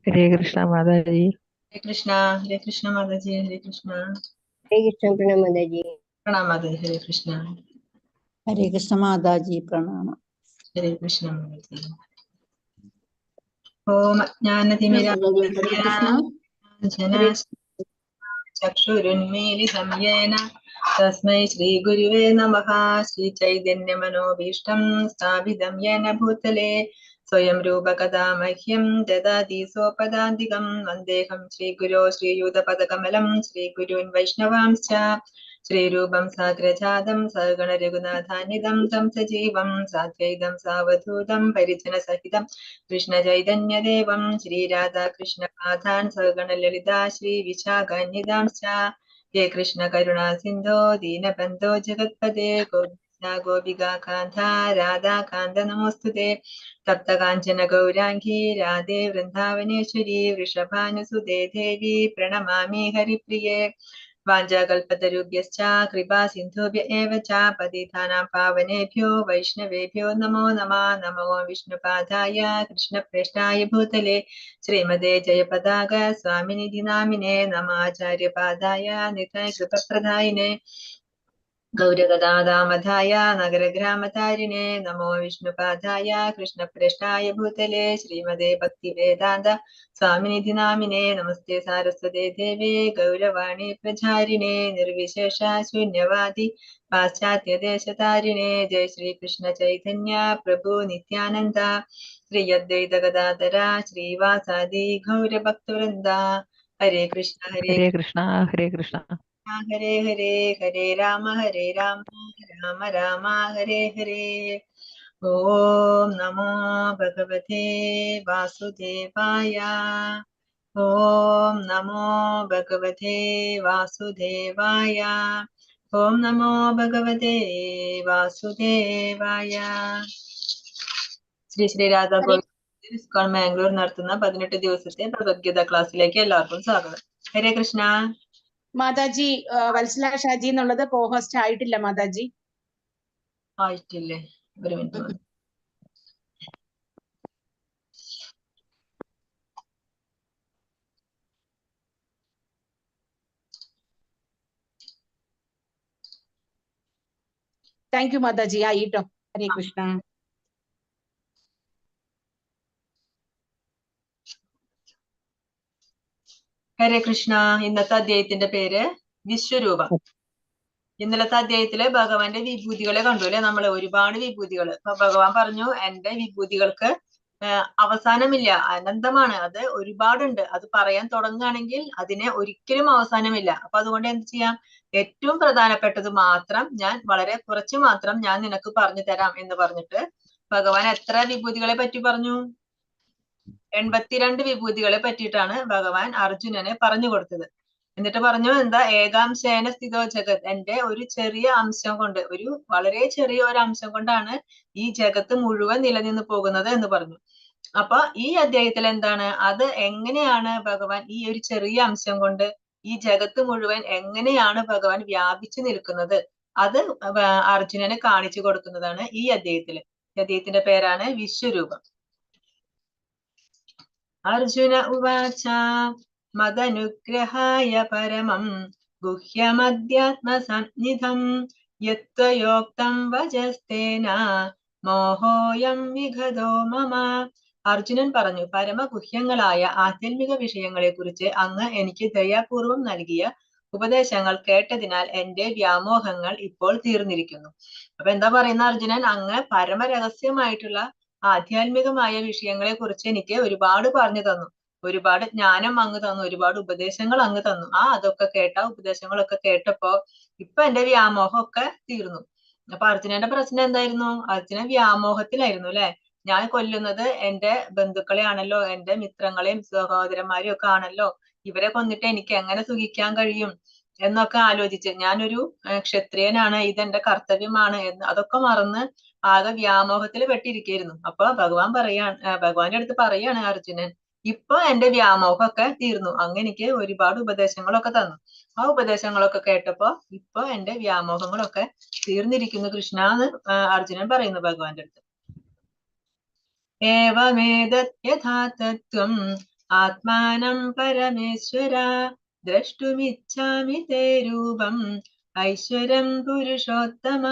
हरे कृष्णा माता जी। हरे कृष्णा माता जी, हरे कृष्णा। हरे कृष्ण प्रणम माता जी। प्रणाम माता जी, हरे कृष्णा। हरे कृष्ण माता जी प्रणाम। हरे कृष्णा माता जी। ओम ज्ञानतिमिरान्धस्य चक्षुरुन्मीलितं येन तस्मै श्रीगुरुवे नमः। श्रीचैतन्यमनोभीष्टं स्थापितं येन भूतले स्वयं रूपकदा मह्यं ददाति स्वपदान्तिकं। वन्देऽहं श्रीगुरो श्रीयुतपदकमलं श्रीगुरून् वैष्णवांश्च श्रीरूपं साग्रजातं सगणरघुनाथान्वितं तं सजीवं साद्वैतं सावधूतं परिजनसहितं कृष्णचैतन्यदेवं श्रीराधाकृष्णपादान् सगणललिता श्रीविशाखान्वितांश्च हे कृष्ण करुणा सिन्धो दीनबन्धो जगत्पते गोविन्द गोपिका कान्ता राधा कान्त नमोऽस्तुते। तप्तकाञ्चन गौराङ्गी राधे वृन्दावनेश्वरी वृषभानुसुते देवी प्रणमामि हरिप्रिये। वाञ्छाकल्पतरुभ्यश्च कृपा सिन्धुभ्य एव च पतितानां पावनेभ्यो वैष्णवेभ्यो नमो नमः। नमो विष्णुपादाय कृष्णप्रेष्ठाय भूतले श्रीमते जयपताक स्वामिनिधि नामिने नमाचार्यपादाय निताय कृपप्रदायिने गौरगदादामधाय नगरग्रामतारिणे नमो विष्णुपादाय कृष्णप्रेष्ठाय भूतले श्रीमते भक्तिवेदान्त स्वामिनिधि नामिने नमस्ते सारस्वते देवे गौरवाणी प्रचारिणे निर्विशेष शून्यवादी पाश्चात्यदेशतारिणे जय श्री कृष्ण चैतन्य प्रभु नित्यानन्द श्री अद्वैत गदाधर श्रीवासादि गौरभक्तवृन्दा। हरे कृष्ण हरे कृष्णा हरे कृष्णा। हरे हरे हरे राम राम राम हरे हरे। ओम नमो भगवते वासुदेवाय। ओम नमो भगवते वासुदेवाय। ओम नमो भगवते വാസുദേവായ. ശ്രീ ശ്രീ രാധാ ഗോവിന്ദ് ഇസ്കോൺ മാംഗ്ലൂർ നടത്തുന്ന 18 ദിവസത്തെ ഭഗവത്ഗീത ക്ലാസ്സിലേക്ക് എല്ലാവർക്കും സ്വാഗതം. ഹരേ കൃഷ്ണ മാതാജി. വത്സല ഷാജി എന്നുള്ളത് കോഹോസ്റ്റ് ആയിട്ടില്ല മാതാജി. ആയിട്ടില്ലേ? ഒരു മിനിറ്റ്. Thank you Mataji. ആയിട്ടോ. ഹരേ കൃഷ്ണ. ഹരേ കൃഷ്ണ. ഇന്നത്തെ അധ്യായത്തിന്റെ പേര് വിശ്വരൂപം. ഇന്നലത്തെ അധ്യായത്തില് ഭഗവാന്റെ വിഭൂതികളെ കണ്ടു അല്ലെ നമ്മള്. ഒരുപാട് വിഭൂതികൾ. അപ്പൊ ഭഗവാൻ പറഞ്ഞു എന്റെ വിഭൂതികൾക്ക് അവസാനമില്ല, അനന്തമാണ്. അത് ഒരുപാടുണ്ട്. അത് പറയാൻ തുടങ്ങുകയാണെങ്കിൽ അതിനെ ഒരിക്കലും അവസാനമില്ല. അപ്പൊ അതുകൊണ്ട് എന്ത് ചെയ്യാം? ഏറ്റവും പ്രധാനപ്പെട്ടത് മാത്രം ഞാൻ, വളരെ കുറച്ച് മാത്രം ഞാൻ നിനക്ക് പറഞ്ഞു തരാം എന്ന് പറഞ്ഞിട്ട് ഭഗവാൻ എത്ര വിഭൂതികളെ പറ്റി പറഞ്ഞു? 82 വിഭൂതികളെ പറ്റിയിട്ടാണ് ഭഗവാൻ അർജുനനെ പറഞ്ഞു കൊടുത്തത്. എന്നിട്ട് പറഞ്ഞു എന്താ? ഏകാംശേന സ്ഥിതോ ജഗത്. എന്റെ ഒരു ചെറിയ അംശം കൊണ്ട്, ഒരു വളരെ ചെറിയ ഒരു അംശം കൊണ്ടാണ് ഈ ജഗത്ത് മുഴുവൻ നിലനിന്ന് പോകുന്നത് എന്ന് പറഞ്ഞു. അപ്പൊ ഈ അധ്യായത്തിൽ എന്താണ്? അത് എങ്ങനെയാണ് ഭഗവാൻ ഈ ഒരു ചെറിയ അംശം കൊണ്ട് ഈ ജഗത്ത് മുഴുവൻ എങ്ങനെയാണ് ഭഗവാൻ വ്യാപിച്ചു നിൽക്കുന്നത്, അത് അർജുനന് കാണിച്ചു കൊടുക്കുന്നതാണ് ഈ അധ്യായത്തില്. അധ്യായത്തിന്റെ പേരാണ് വിശ്വരൂപം. അർജുന ഉവാച മദനുഗ്രഹായ പരമം ഗുഹ്യമധ്യാത്മസംനിധം യത്വയോക്തം വചസ്തേന മോഹോയം വിഗതോ മമ. അർജുനൻ പറഞ്ഞു, പരമഗുഹ്യങ്ങളായ ആധ്യാത്മിക വിഷയങ്ങളെ കുറിച്ച് അങ്ങ് എനിക്ക് ദയാപൂർവം നൽകിയ ഉപദേശങ്ങൾ കേട്ടതിനാൽ എന്റെ വ്യാമോഹങ്ങൾ ഇപ്പോൾ തീർന്നിരിക്കുന്നു. അപ്പൊ എന്താ പറയുന്ന അർജുനൻ? അങ്ങ് പരമരഹസ്യമായിട്ടുള്ള ആധ്യാത്മികമായ വിഷയങ്ങളെ കുറിച്ച് എനിക്ക് ഒരുപാട് പറഞ്ഞു തന്നു, ഒരുപാട് ജ്ഞാനം അങ്ങ് തന്നു, ഒരുപാട് ഉപദേശങ്ങൾ അങ്ങ് തന്നു. അതൊക്കെ ഉപദേശങ്ങളൊക്കെ കേട്ടപ്പോ ഇപ്പൊ എന്റെ വ്യാമോഹം ഒക്കെ തീർന്നു. അപ്പൊ അർജുനന്റെ പ്രശ്നം എന്തായിരുന്നു? അർജുനൻ വ്യാമോഹത്തിലായിരുന്നു അല്ലെ. ഞാൻ കൊല്ലുന്നത് എന്റെ ബന്ധുക്കളെ ആണല്ലോ, എന്റെ മിത്രങ്ങളെയും സഹോദരന്മാരെയും ഒക്കെ ആണല്ലോ. ഇവരെ കൊന്നിട്ട് എനിക്ക് എങ്ങനെ സുഖിക്കാൻ കഴിയും എന്നൊക്കെ ആലോചിച്ച് ഞാനൊരു ക്ഷത്രിയനാണ്, ഇതെന്റെ കർത്തവ്യമാണ് എന്ന് അതൊക്കെ മറന്ന് ആകെ വ്യാമോഹത്തിൽ പെട്ടിരിക്കുകയായിരുന്നു. അപ്പൊ ഭഗവാന്റെ അടുത്ത് പറയാണ് അർജുനൻ, ഇപ്പൊ എന്റെ വ്യാമോഹമൊക്കെ തീർന്നു, അങ്ങ് എനിക്ക് ഒരുപാട് ഉപദേശങ്ങളൊക്കെ തന്നു. ആ ഉപദേശങ്ങളൊക്കെ കേട്ടപ്പോ ഇപ്പൊ എന്റെ വ്യാമോഹങ്ങളൊക്കെ തീർന്നിരിക്കുന്നു കൃഷ്ണ എന്ന് അർജുനൻ പറയുന്നു ഭഗവാന്റെ അടുത്ത്. ഏവമേതത് യഥാ തത്വം ആത്മാനം പരമേശ്വര ദ്രഷ്ടുമിച്ഛാമി തേ രൂപം ഐശ്വര്യം പുരുഷോത്തമ.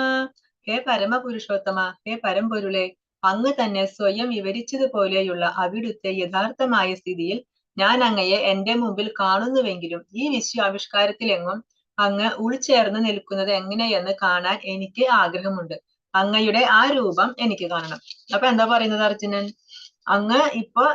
ഹേ പരമപുരുഷോത്തമ, ഹേ പരമ്പൊരുളെ, അങ്ങ് തന്നെ സ്വയം വിവരിച്ചതുപോലെയുള്ള അവിടുത്തെ യഥാർത്ഥമായ സ്ഥിതിയിൽ ഞാൻ അങ്ങയെ എന്റെ മുമ്പിൽ കാണുന്നുവെങ്കിലും ഈ വിശ്വാവിഷ്കാരത്തിലെങ്ങും അങ്ങ് ഉൾച്ചേർന്ന് നിൽക്കുന്നത് എങ്ങനെയെന്ന് കാണാൻ എനിക്ക് ആഗ്രഹമുണ്ട്. അങ്ങയുടെ ആ രൂപം എനിക്ക് കാണണം. അപ്പൊ എന്താ പറയുന്നത് അർജുനൻ? അങ്ങ് ഇപ്പൊ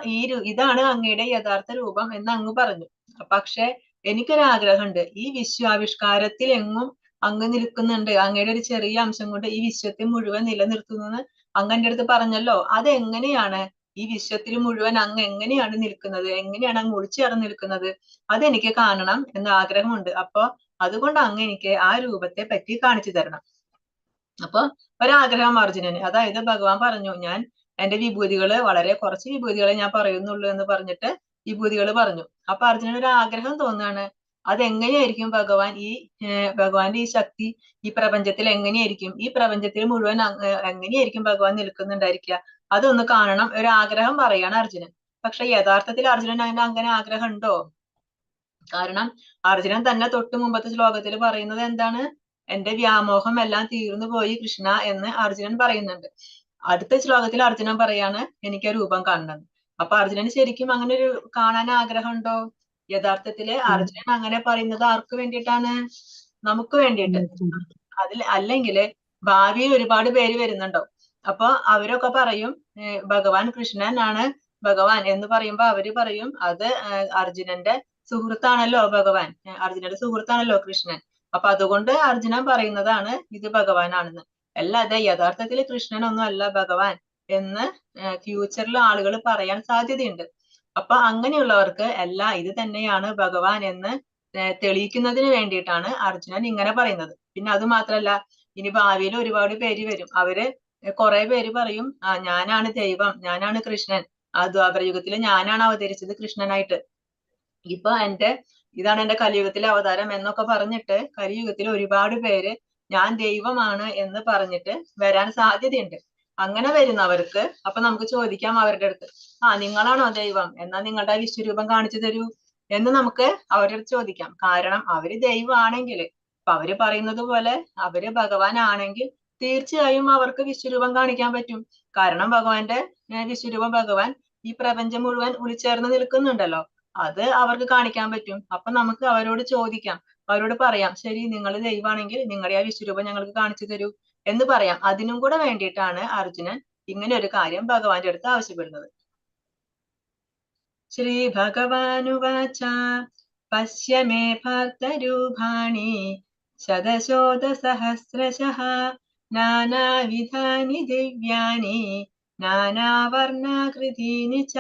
ഇതാണ് അങ്ങയുടെ യഥാർത്ഥ രൂപം എന്ന് അങ്ങ് പറഞ്ഞു. പക്ഷെ എനിക്കൊരാഗ്രഹമുണ്ട്, ഈ വിശ്വാവിഷ്കാരത്തിൽ എങ്ങും അങ്ങ് നിൽക്കുന്നുണ്ട്, അങ്ങയുടെ ഒരു ചെറിയ അംശം കൊണ്ട് ഈ വിശ്വത്തെ മുഴുവൻ നിലനിർത്തുന്നെന്ന് അങ്ങ് എൻ്റെ അടുത്ത് പറഞ്ഞല്ലോ. അതെങ്ങനെയാണ് ഈ വിശ്വത്തിൽ മുഴുവൻ അങ്ങ് എങ്ങനെയാണ് നിൽക്കുന്നത്, എങ്ങനെയാണ് അങ്ങ് ഒളിച്ചേർന്ന് നിൽക്കുന്നത്, അതെനിക്ക് കാണണം എന്ന് ആഗ്രഹമുണ്ട്. അപ്പൊ അതുകൊണ്ട് അങ്ങ് എനിക്ക് ആ രൂപത്തെ പറ്റി കാണിച്ചു തരണം. അപ്പൊ ഒരാഗ്രഹം അർജുനന്, അതായത് ഭഗവാൻ പറഞ്ഞു, ഞാൻ എന്റെ വിഭൂതികള് വളരെ കുറച്ച് വിഭൂതികളെ ഞാൻ പറയുന്നുള്ളൂ എന്ന് പറഞ്ഞിട്ട് വിഭൂതികൾ പറഞ്ഞു. അപ്പൊ അർജുനന് ഒരു ആഗ്രഹം തോന്നുകയാണ്, അതെങ്ങനെയായിരിക്കും ഭഗവാന്റെ ഈ ശക്തി ഈ പ്രപഞ്ചത്തിൽ എങ്ങനെയായിരിക്കും, ഈ പ്രപഞ്ചത്തിൽ മുഴുവൻ എങ്ങനെയായിരിക്കും ഭഗവാൻ നിൽക്കുന്നുണ്ടായിരിക്കുക, അതൊന്ന് കാണണം ഒരാഗ്രഹം പറയാണ് അർജുനൻ. പക്ഷെ യഥാർത്ഥത്തിൽ അർജുനൻ അങ്ങനെ ആഗ്രഹം ഉണ്ടോ? കാരണം അർജുനൻ തന്നെ തൊട്ട് മുമ്പത്തെ ശ്ലോകത്തിൽ പറയുന്നത് എന്താണ്? എന്റെ വ്യാമോഹം എല്ലാം തീർന്നു പോയി കൃഷ്ണ എന്ന് അർജുനൻ പറയുന്നുണ്ട്. അടുത്ത ശ്ലോകത്തിൽ അർജുനൻ പറയാണ് എനിക്ക് ആ രൂപം കാണണം. അപ്പൊ അർജുനന് ശരിക്കും അങ്ങനെ ഒരു കാണാൻ ആഗ്രഹം ഉണ്ടോ? യഥാർത്ഥത്തില് അർജുനൻ അങ്ങനെ പറയുന്നത് ആർക്ക് വേണ്ടിയിട്ടാണ്? നമുക്ക് വേണ്ടിയിട്ട്. അല്ലെങ്കില് ഭാവിയിൽ ഒരുപാട് പേര് വരുന്നുണ്ടോ? അപ്പൊ അവരൊക്കെ പറയും ഭഗവാൻ കൃഷ്ണനാണ് ഭഗവാൻ എന്ന് പറയുമ്പോ അവര് പറയും അത് അർജുനന്റെ സുഹൃത്താണല്ലോ ഭഗവാൻ, അർജുനന്റെ സുഹൃത്താണല്ലോ കൃഷ്ണൻ. അപ്പൊ അതുകൊണ്ട് അർജുനൻ പറയുന്നതാണ് ഇത് ഭഗവാനാണെന്ന്. അല്ലാതെ യഥാർത്ഥത്തിൽ കൃഷ്ണനൊന്നും അല്ല ഭഗവാൻ എന്ന് ഫ്യൂച്ചറിൽ ആളുകൾ പറയാൻ സാധ്യതയുണ്ട്. അപ്പൊ അങ്ങനെയുള്ളവർക്ക് ഇത് തന്നെയാണ് ഭഗവാൻ എന്ന് തെളിയിക്കുന്നതിന് വേണ്ടിയിട്ടാണ് അർജുനൻ ഇങ്ങനെ പറയുന്നത്. പിന്നെ അത് മാത്രല്ല, ഇനി ഭാവിയിൽ ഒരുപാട് പേര് വരും. അവര് കുറെ പേര് പറയും ഞാനാണ് ദൈവം, ഞാനാണ് കൃഷ്ണൻ, ദ്വാപരയുഗത്തില് ഞാനാണ് അവതരിച്ചത് കൃഷ്ണനായിട്ട്, ഇപ്പൊ ഇതാണ് എന്റെ കലിയുഗത്തിലെ അവതാരം എന്നൊക്കെ പറഞ്ഞിട്ട് കലിയുഗത്തിൽ ഒരുപാട് പേര് ഞാൻ ദൈവമാണ് എന്ന് പറഞ്ഞിട്ട് വരാൻ സാധ്യതയുണ്ട്. അങ്ങനെ വരുന്നവർക്ക് അപ്പൊ നമുക്ക് ചോദിക്കാം അവരുടെ അടുത്ത്, നിങ്ങളാണോ ദൈവം, എന്നാ നിങ്ങളുടെ വിശ്വരൂപം കാണിച്ചു തരൂ എന്ന് നമുക്ക് അവരുടെ അടുത്ത് ചോദിക്കാം. കാരണം അവര് ദൈവമാണെങ്കിൽ, അപ്പൊ അവര് പറയുന്നത് പോലെ അവര് ഭഗവാൻ ആണെങ്കിൽ തീർച്ചയായും അവർക്ക് വിശ്വരൂപം കാണിക്കാൻ പറ്റും. കാരണം ഭഗവാന്റെ വിശ്വരൂപം ഭഗവാൻ ഈ പ്രപഞ്ചം മുഴുവൻ ഉൾച്ചേർന്ന് നിൽക്കുന്നുണ്ടല്ലോ, അത് അവർക്ക് കാണിക്കാൻ പറ്റും. അപ്പൊ നമുക്ക് അവരോട് ചോദിക്കാം, അവരോട് പറയാം, ശരി നിങ്ങൾ ദൈവമാണെങ്കിൽ നിങ്ങളുടെ ആ വിശ്വരൂപം ഞങ്ങൾക്ക് കാണിച്ചു തരൂ എന്ന് പറയാം. അതിനും കൂടെ വേണ്ടിയിട്ടാണ് അർജുനൻ ഇങ്ങനെ ഒരു കാര്യം ഭഗവാന്റെ അടുത്ത് ആവശ്യപ്പെടുന്നത്. ശ്രീ ഭഗവാനുവാച പശ്യ മേ ഭക്തരൂപാണി ശതശോധസഹസ്രശഃ നാനാവിധാനി ദിവ്യാനി നാനാവർണാകൃതീനി ച.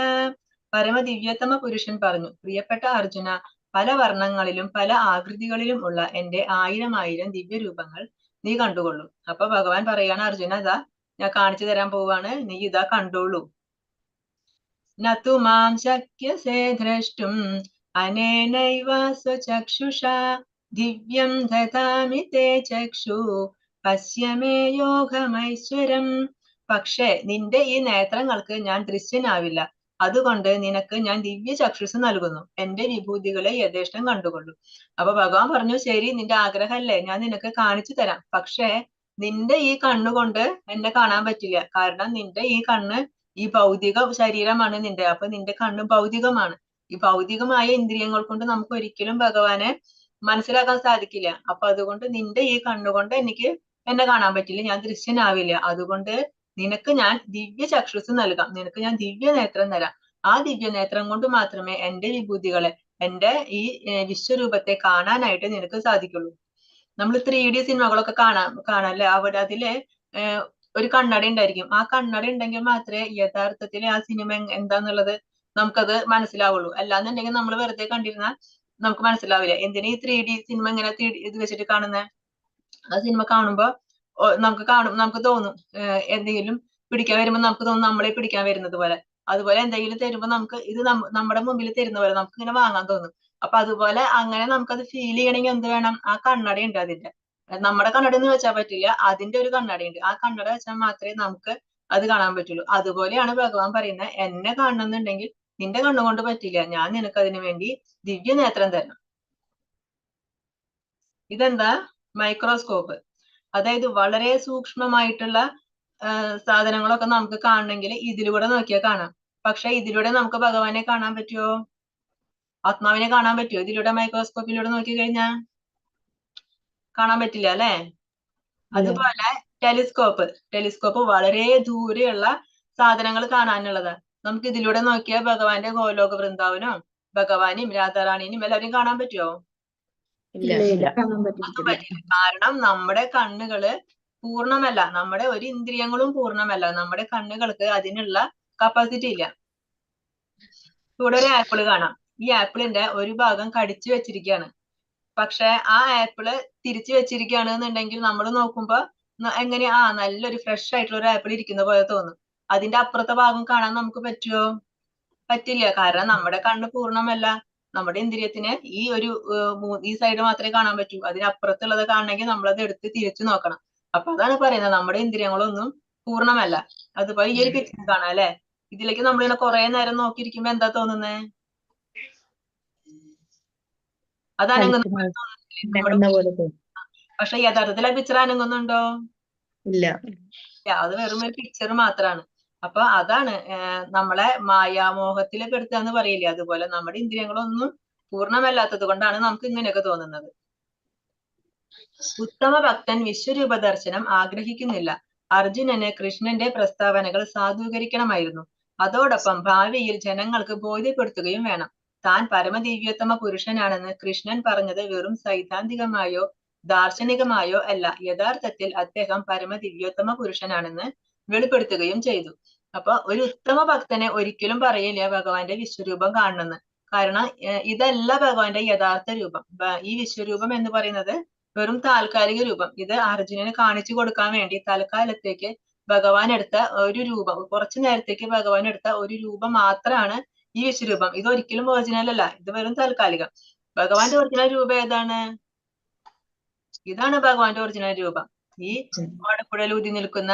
പരമദിവ്യതമ പുരുഷൻ പറഞ്ഞു, പ്രിയപ്പെട്ട അർജുന, പല വർണ്ണങ്ങളിലും പല ആകൃതികളിലും ഉള്ള എന്റെ 1000 ദിവ്യരൂപങ്ങൾ നീ കണ്ടുകൊള്ളു. അപ്പൊ ഭഗവാൻ പറയാണ്, അർജുന ഇതാ ഞാൻ കാണിച്ചു തരാൻ പോവാണ്, നീ ഇതാ കണ്ടോളൂ. നതു മാം ശക്യസേ ദ്രഷ്ടും അനേനൈവ സ്വചക്ഷുഷാ ദിവ്യം ദദാമി തേ ചക്ഷു പശ്യ മേ യോഗമൈശ്വരം. പക്ഷേ നിന്റെ ഈ നേത്രങ്ങൾക്ക് ഞാൻ ദൃശ്യനാവില്ല, അതുകൊണ്ട് നിനക്ക് ഞാൻ ദിവ്യ ചക്ഷുസ് നൽകുന്നു, എന്റെ വിഭൂതികളെ യഥേഷ്ടം കണ്ടുകൊള്ളു. അപ്പൊ ഭഗവാൻ പറഞ്ഞു, ശരി നിന്റെ ആഗ്രഹമല്ലേ, ഞാൻ നിനക്ക് കാണിച്ചു തരാം. പക്ഷേ നിന്റെ ഈ കണ്ണുകൊണ്ട് എന്നെ കാണാൻ പറ്റില്ല. കാരണം നിന്റെ ഈ കണ്ണ് ഈ ഭൗതിക ശരീരമാണ് നിന്റെ. അപ്പൊ നിന്റെ കണ്ണ് ഭൗതികമാണ്. ഈ ഭൗതികമായ ഇന്ദ്രിയങ്ങൾ കൊണ്ട് നമുക്ക് ഒരിക്കലും ഭഗവാനെ മനസ്സിലാക്കാൻ സാധിക്കില്ല. അപ്പൊ അതുകൊണ്ട് നിന്റെ ഈ കണ്ണുകൊണ്ട് എന്നെ കാണാൻ പറ്റില്ല, ഞാൻ ദൃശ്യനാവില്ല. അതുകൊണ്ട് നിനക്ക് ഞാൻ ദിവ്യ ചക്ഷുസ് നൽകാം, നിനക്ക് ഞാൻ ദിവ്യ നേത്രം തരാം. ആ ദിവ്യ നേത്രം കൊണ്ട് മാത്രമേ എന്റെ വിഭൂതികളെ, എന്റെ ഈ വിശ്വരൂപത്തെ കാണാനായിട്ട് നിനക്ക് സാധിക്കുള്ളൂ. നമ്മൾ 3D സിനിമകളൊക്കെ കാണാല്ലേ, അതിലെ ഒരു കണ്ണട ഉണ്ടായിരിക്കും. ആ കണ്ണട ഉണ്ടെങ്കിൽ മാത്രമേ യഥാർത്ഥത്തിൽ ആ സിനിമ എന്താന്നുള്ളത് നമുക്കത് മനസ്സിലാവുള്ളൂ. അല്ലാന്നുണ്ടെങ്കിൽ നമ്മൾ വെറുതെ കണ്ടിരുന്നാൽ നമുക്ക് മനസ്സിലാവില്ല. എന്തിനാ ഈ 3D സിനിമ ഇങ്ങനെ ഇത് വെച്ചിട്ട് കാണുന്നത്? ആ സിനിമ കാണുമ്പോ നമുക്ക് തോന്നും എന്തെങ്കിലും പിടിക്കാൻ വരുമ്പോ നമുക്ക് തോന്നും നമ്മളെ പിടിക്കാൻ വരുന്നത് പോലെ. അതുപോലെ എന്തെങ്കിലും തരുമ്പോ നമുക്ക് ഇത് നമ്മുടെ മുമ്പിൽ തരുന്ന പോലെ നമുക്ക് ഇങ്ങനെ വാങ്ങാൻ തോന്നും. അപ്പൊ അതുപോലെ അങ്ങനെ നമുക്കത് ഫീൽ ചെയ്യണമെങ്കിൽ എന്ത് വേണം? ആ കണ്ണട ഉണ്ട് അതിന്റെ. നമ്മുടെ കണ്ണട എന്ന് വെച്ചാൽ പറ്റില്ല, അതിന്റെ ഒരു കണ്ണടയുണ്ട്. ആ കണ്ണട വെച്ചാൽ മാത്രമേ നമുക്ക് അത് കാണാൻ പറ്റുള്ളൂ. അതുപോലെയാണ് ഭഗവാൻ പറയുന്നത്, എന്നെ കാണണമെന്നുണ്ടെങ്കിൽ നിന്റെ കണ്ണുകൊണ്ട് പറ്റില്ല, ഞാൻ നിനക്ക് അതിനു വേണ്ടി ദിവ്യ നേത്രം തരണം. ഇതെന്താ? മൈക്രോസ്കോപ്പ്. അതായത് വളരെ സൂക്ഷ്മമായിട്ടുള്ള സാധനങ്ങളൊക്കെ നമുക്ക് കാണണമെങ്കിൽ ഇതിലൂടെ നോക്കിയാൽ കാണാം. പക്ഷെ ഇതിലൂടെ നമുക്ക് ഭഗവാനെ കാണാൻ പറ്റുമോ? ആത്മാവിനെ കാണാൻ പറ്റുമോ ഇതിലൂടെ? മൈക്രോസ്കോപ്പിലൂടെ നോക്കി കഴിഞ്ഞാൽ കാണാൻ പറ്റില്ല അല്ലെ? അതുപോലെ ടെലിസ്കോപ്പ് വളരെ ദൂരെയുള്ള സാധനങ്ങൾ കാണാനുള്ളതാ. നമുക്ക് ഇതിലൂടെ നോക്കിയാൽ ഭഗവാന്റെ ഗോലോക വൃന്ദാവനും ഭഗവാനെയും രാധാറാണിനെയും എല്ലാവരെയും കാണാൻ പറ്റുമോ? കാണാൻ ഒന്നും പറ്റില്ല. കാരണം നമ്മുടെ കണ്ണുകള് പൂർണ്ണമല്ല, നമ്മുടെ ഒരു ഇന്ദ്രിയങ്ങളും പൂർണ്ണമല്ല. നമ്മുടെ കണ്ണുകൾക്ക് അതിനുള്ള കപ്പാസിറ്റി ഇല്ല. ഇവിടെ ഒരു ആപ്പിള് കാണാം. ഈ ആപ്പിളിന്റെ ഒരു ഭാഗം കടിച്ചു വെച്ചിരിക്കുകയാണ്. പക്ഷെ ആ ആപ്പിള് തിരിച്ചു വെച്ചിരിക്കുകയാണ് എന്നുണ്ടെങ്കിൽ നമ്മൾ നോക്കുമ്പോ എങ്ങനെയാ നല്ലൊരു ഫ്രഷ് ആയിട്ടുള്ള ഒരു ആപ്പിൾ ഇരിക്കുന്ന പോലെ തോന്നും. അതിന്റെ അപ്പുറത്തെ ഭാഗം കാണാൻ നമുക്ക് പറ്റുമോ? പറ്റില്ല. കാരണം നമ്മുടെ കണ്ണ് പൂർണ്ണമല്ല. നമ്മുടെ ഇന്ദ്രിയത്തിന് ഈ സൈഡ് മാത്രമേ കാണാൻ പറ്റൂ. അതിനപ്പുറത്തുള്ളത് കാണണമെങ്കിൽ നമ്മളത് എടുത്ത് തിരിച്ചു നോക്കണം. അപ്പൊ അതാണ് പറയുന്നത്, നമ്മുടെ ഇന്ദ്രിയങ്ങളൊന്നും പൂർണ്ണമല്ല. അതുപോലെ ഈ ഒരു പിക്ചർ കാണാം അല്ലെ? ഇതിലേക്ക് നമ്മളിങ്ങനെ കുറെ നേരം നോക്കിയിരിക്കുമ്പോ എന്താ തോന്നുന്നേ? അത് അനങ്ങുന്നു. പക്ഷെ യഥാർത്ഥത്തിൽ ആ പിക്ചർ അനങ്ങുന്നുണ്ടോ? ഇല്ല. അത് വെറും ഒരു പിക്ചർ മാത്രമാണ്. അപ്പൊ അതാണ് നമ്മളെ മായാമോഹത്തിൽ പെടുത്തുക എന്ന് പറയില്ലേ, അതുപോലെ നമ്മുടെ ഇന്ദ്രിയങ്ങളൊന്നും പൂർണ്ണമല്ലാത്തത് കൊണ്ടാണ് നമുക്ക് ഇങ്ങനെയൊക്കെ തോന്നുന്നത്. ഉത്തമ ഭക്തൻ വിശ്വരൂപ ദർശനം ആഗ്രഹിക്കുന്നില്ല. അർജുനന് കൃഷ്ണന്റെ പ്രസ്താവനകൾ സാധൂകരിക്കണമായിരുന്നു. അതോടൊപ്പം ഭാവിയിൽ ജനങ്ങൾക്ക് ബോധ്യപ്പെടുത്തുകയും വേണം. താൻ പരമദിവ്യോത്തമ പുരുഷനാണെന്ന് കൃഷ്ണൻ പറഞ്ഞത് വെറും സൈദ്ധാന്തികമായോ ദാർശനികമായോ അല്ല. യഥാർത്ഥത്തിൽ അദ്ദേഹം പരമദിവ്യോത്തമ പുരുഷനാണെന്ന് വെളിപ്പെടുത്തുകയും ചെയ്തു. അപ്പൊ ഒരു ഉത്തമ ഭക്തനെ ഒരിക്കലും പറയില്ല ഭഗവാന്റെ വിശ്വരൂപം കാണണമെന്ന്. കാരണം ഇതല്ല ഭഗവാന്റെ യഥാർത്ഥ രൂപം. ഈ വിശ്വരൂപം എന്ന് പറയുന്നത് വെറും താൽക്കാലിക രൂപം. ഇത് അർജുനന് കാണിച്ചു കൊടുക്കാൻ വേണ്ടി തൽക്കാലത്തേക്ക് ഭഗവാൻ എടുത്ത ഒരു രൂപം, കുറച്ചു നേരത്തേക്ക് ഭഗവാൻ എടുത്ത ഒരു രൂപം മാത്രമാണ് ഈ വിശ്വരൂപം. ഇത് ഒരിക്കലും ഒറിജിനൽ അല്ല, ഇത് വെറും താൽക്കാലികം. ഭഗവാന്റെ ഒറിജിനൽ രൂപം ഏതാണ്? ഇതാണ് ഭഗവാന്റെ ഒറിജിനൽ രൂപം. ഈ ഓടക്കുഴലൂതി നിൽക്കുന്ന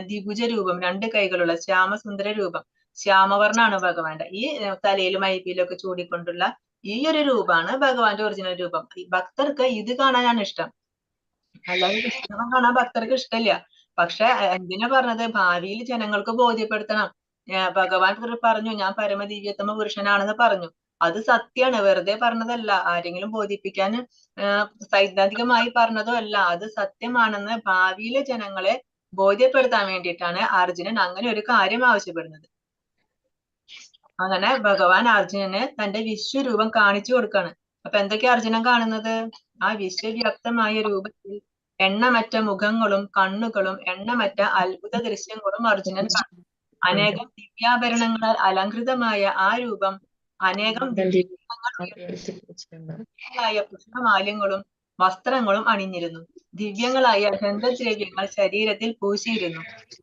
ദ്വിഭുജ രൂപം, 2 കൈകളുള്ള ശ്യാമസുന്ദര രൂപം, ശ്യാമവർണ്ണാണ് ഭഗവാന്റെ. ഈ തലയിലും ഐപിയിലൊക്കെ ചൂടിക്കൊണ്ടുള്ള ഈ ഒരു രൂപമാണ് ഭഗവാന്റെ ഒറിജിനൽ രൂപം. ഭക്തർക്ക് ഇത് കാണാനാണ് ഇഷ്ടം, അല്ലാതെ വിഗ്രഹം കാണാൻ ഭക്തർക്ക് ഇഷ്ടമില്ല. പക്ഷെ എന്തിനാ പറഞ്ഞത്? ഭാവിയിൽ ജനങ്ങൾക്ക് ബോധ്യപ്പെടുത്തണം. ഭഗവാൻ പറഞ്ഞു ഞാൻ പരമദിവ്യോത്തമ പുരുഷനാണെന്ന് പറഞ്ഞു. അത് സത്യമാണ്, വെറുതെ പറഞ്ഞതല്ല. ആരെങ്കിലും ബോധിപ്പിക്കാൻ സൈദ്ധാന്തികമായി പറഞ്ഞതോ അല്ല, അത് സത്യമാണെന്ന് ഭാവിയിലെ ജനങ്ങളെ ബോധ്യപ്പെടുത്താൻ വേണ്ടിയിട്ടാണ് അർജുനൻ അങ്ങനെ ഒരു കാര്യം ആവശ്യപ്പെടുന്നത്. അങ്ങനെ ഭഗവാൻ അർജുനന് തന്റെ വിശ്വരൂപം കാണിച്ചു കൊടുക്കാണ്. അപ്പൊ എന്തൊക്കെയാ അർജുനൻ കാണുന്നത്? ആ വിശ്വവ്യാപ്തമായ രൂപത്തിൽ എണ്ണമറ്റ മുഖങ്ങളും കണ്ണുകളും എണ്ണമറ്റ അത്ഭുത ദൃശ്യങ്ങളും അർജുനൻ കാണും. അനേകം ദിവ്യാഭരണങ്ങളാൽ അലങ്കൃതമായ ആ രൂപം അനേകം ദിവ്യങ്ങളായ പുഷ്പമാല്യങ്ങളും വസ്ത്രങ്ങളും അണിഞ്ഞിരുന്നു. ദിവ്യങ്ങളായ ഗന്ധദ്രവ്യങ്ങൾ ശരീരത്തിൽ പൂശിയിരുന്നു.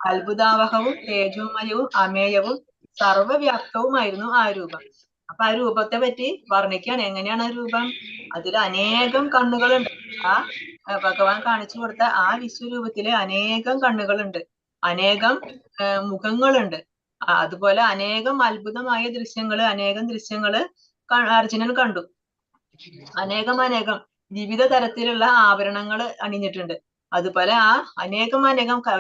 അത്ഭുതാവഹവും തേജോമയവും അമേയവും സർവവ്യാപ്തവുമായിരുന്നു ആ രൂപം. അപ്പൊ ആ രൂപത്തെ പറ്റി വർണ്ണിക്കുകയാണ്. എങ്ങനെയാണ് ആ രൂപം? അതിൽ അനേകം കണ്ണുകളുണ്ട്. ആ ഭഗവാൻ കാണിച്ചു കൊടുത്ത ആ വിശ്വരൂപത്തില് അനേകം കണ്ണുകളുണ്ട്, അനേകം മുഖങ്ങളുണ്ട്. അതുപോലെ അനേകം അത്ഭുതമായ അനേകം ദൃശ്യങ്ങള് അർജുനൻ കണ്ടു. അനേകം വിവിധ തരത്തിലുള്ള ആഭരണങ്ങൾ അണിഞ്ഞിട്ടുണ്ട്. അതുപോലെ ആ അനേകം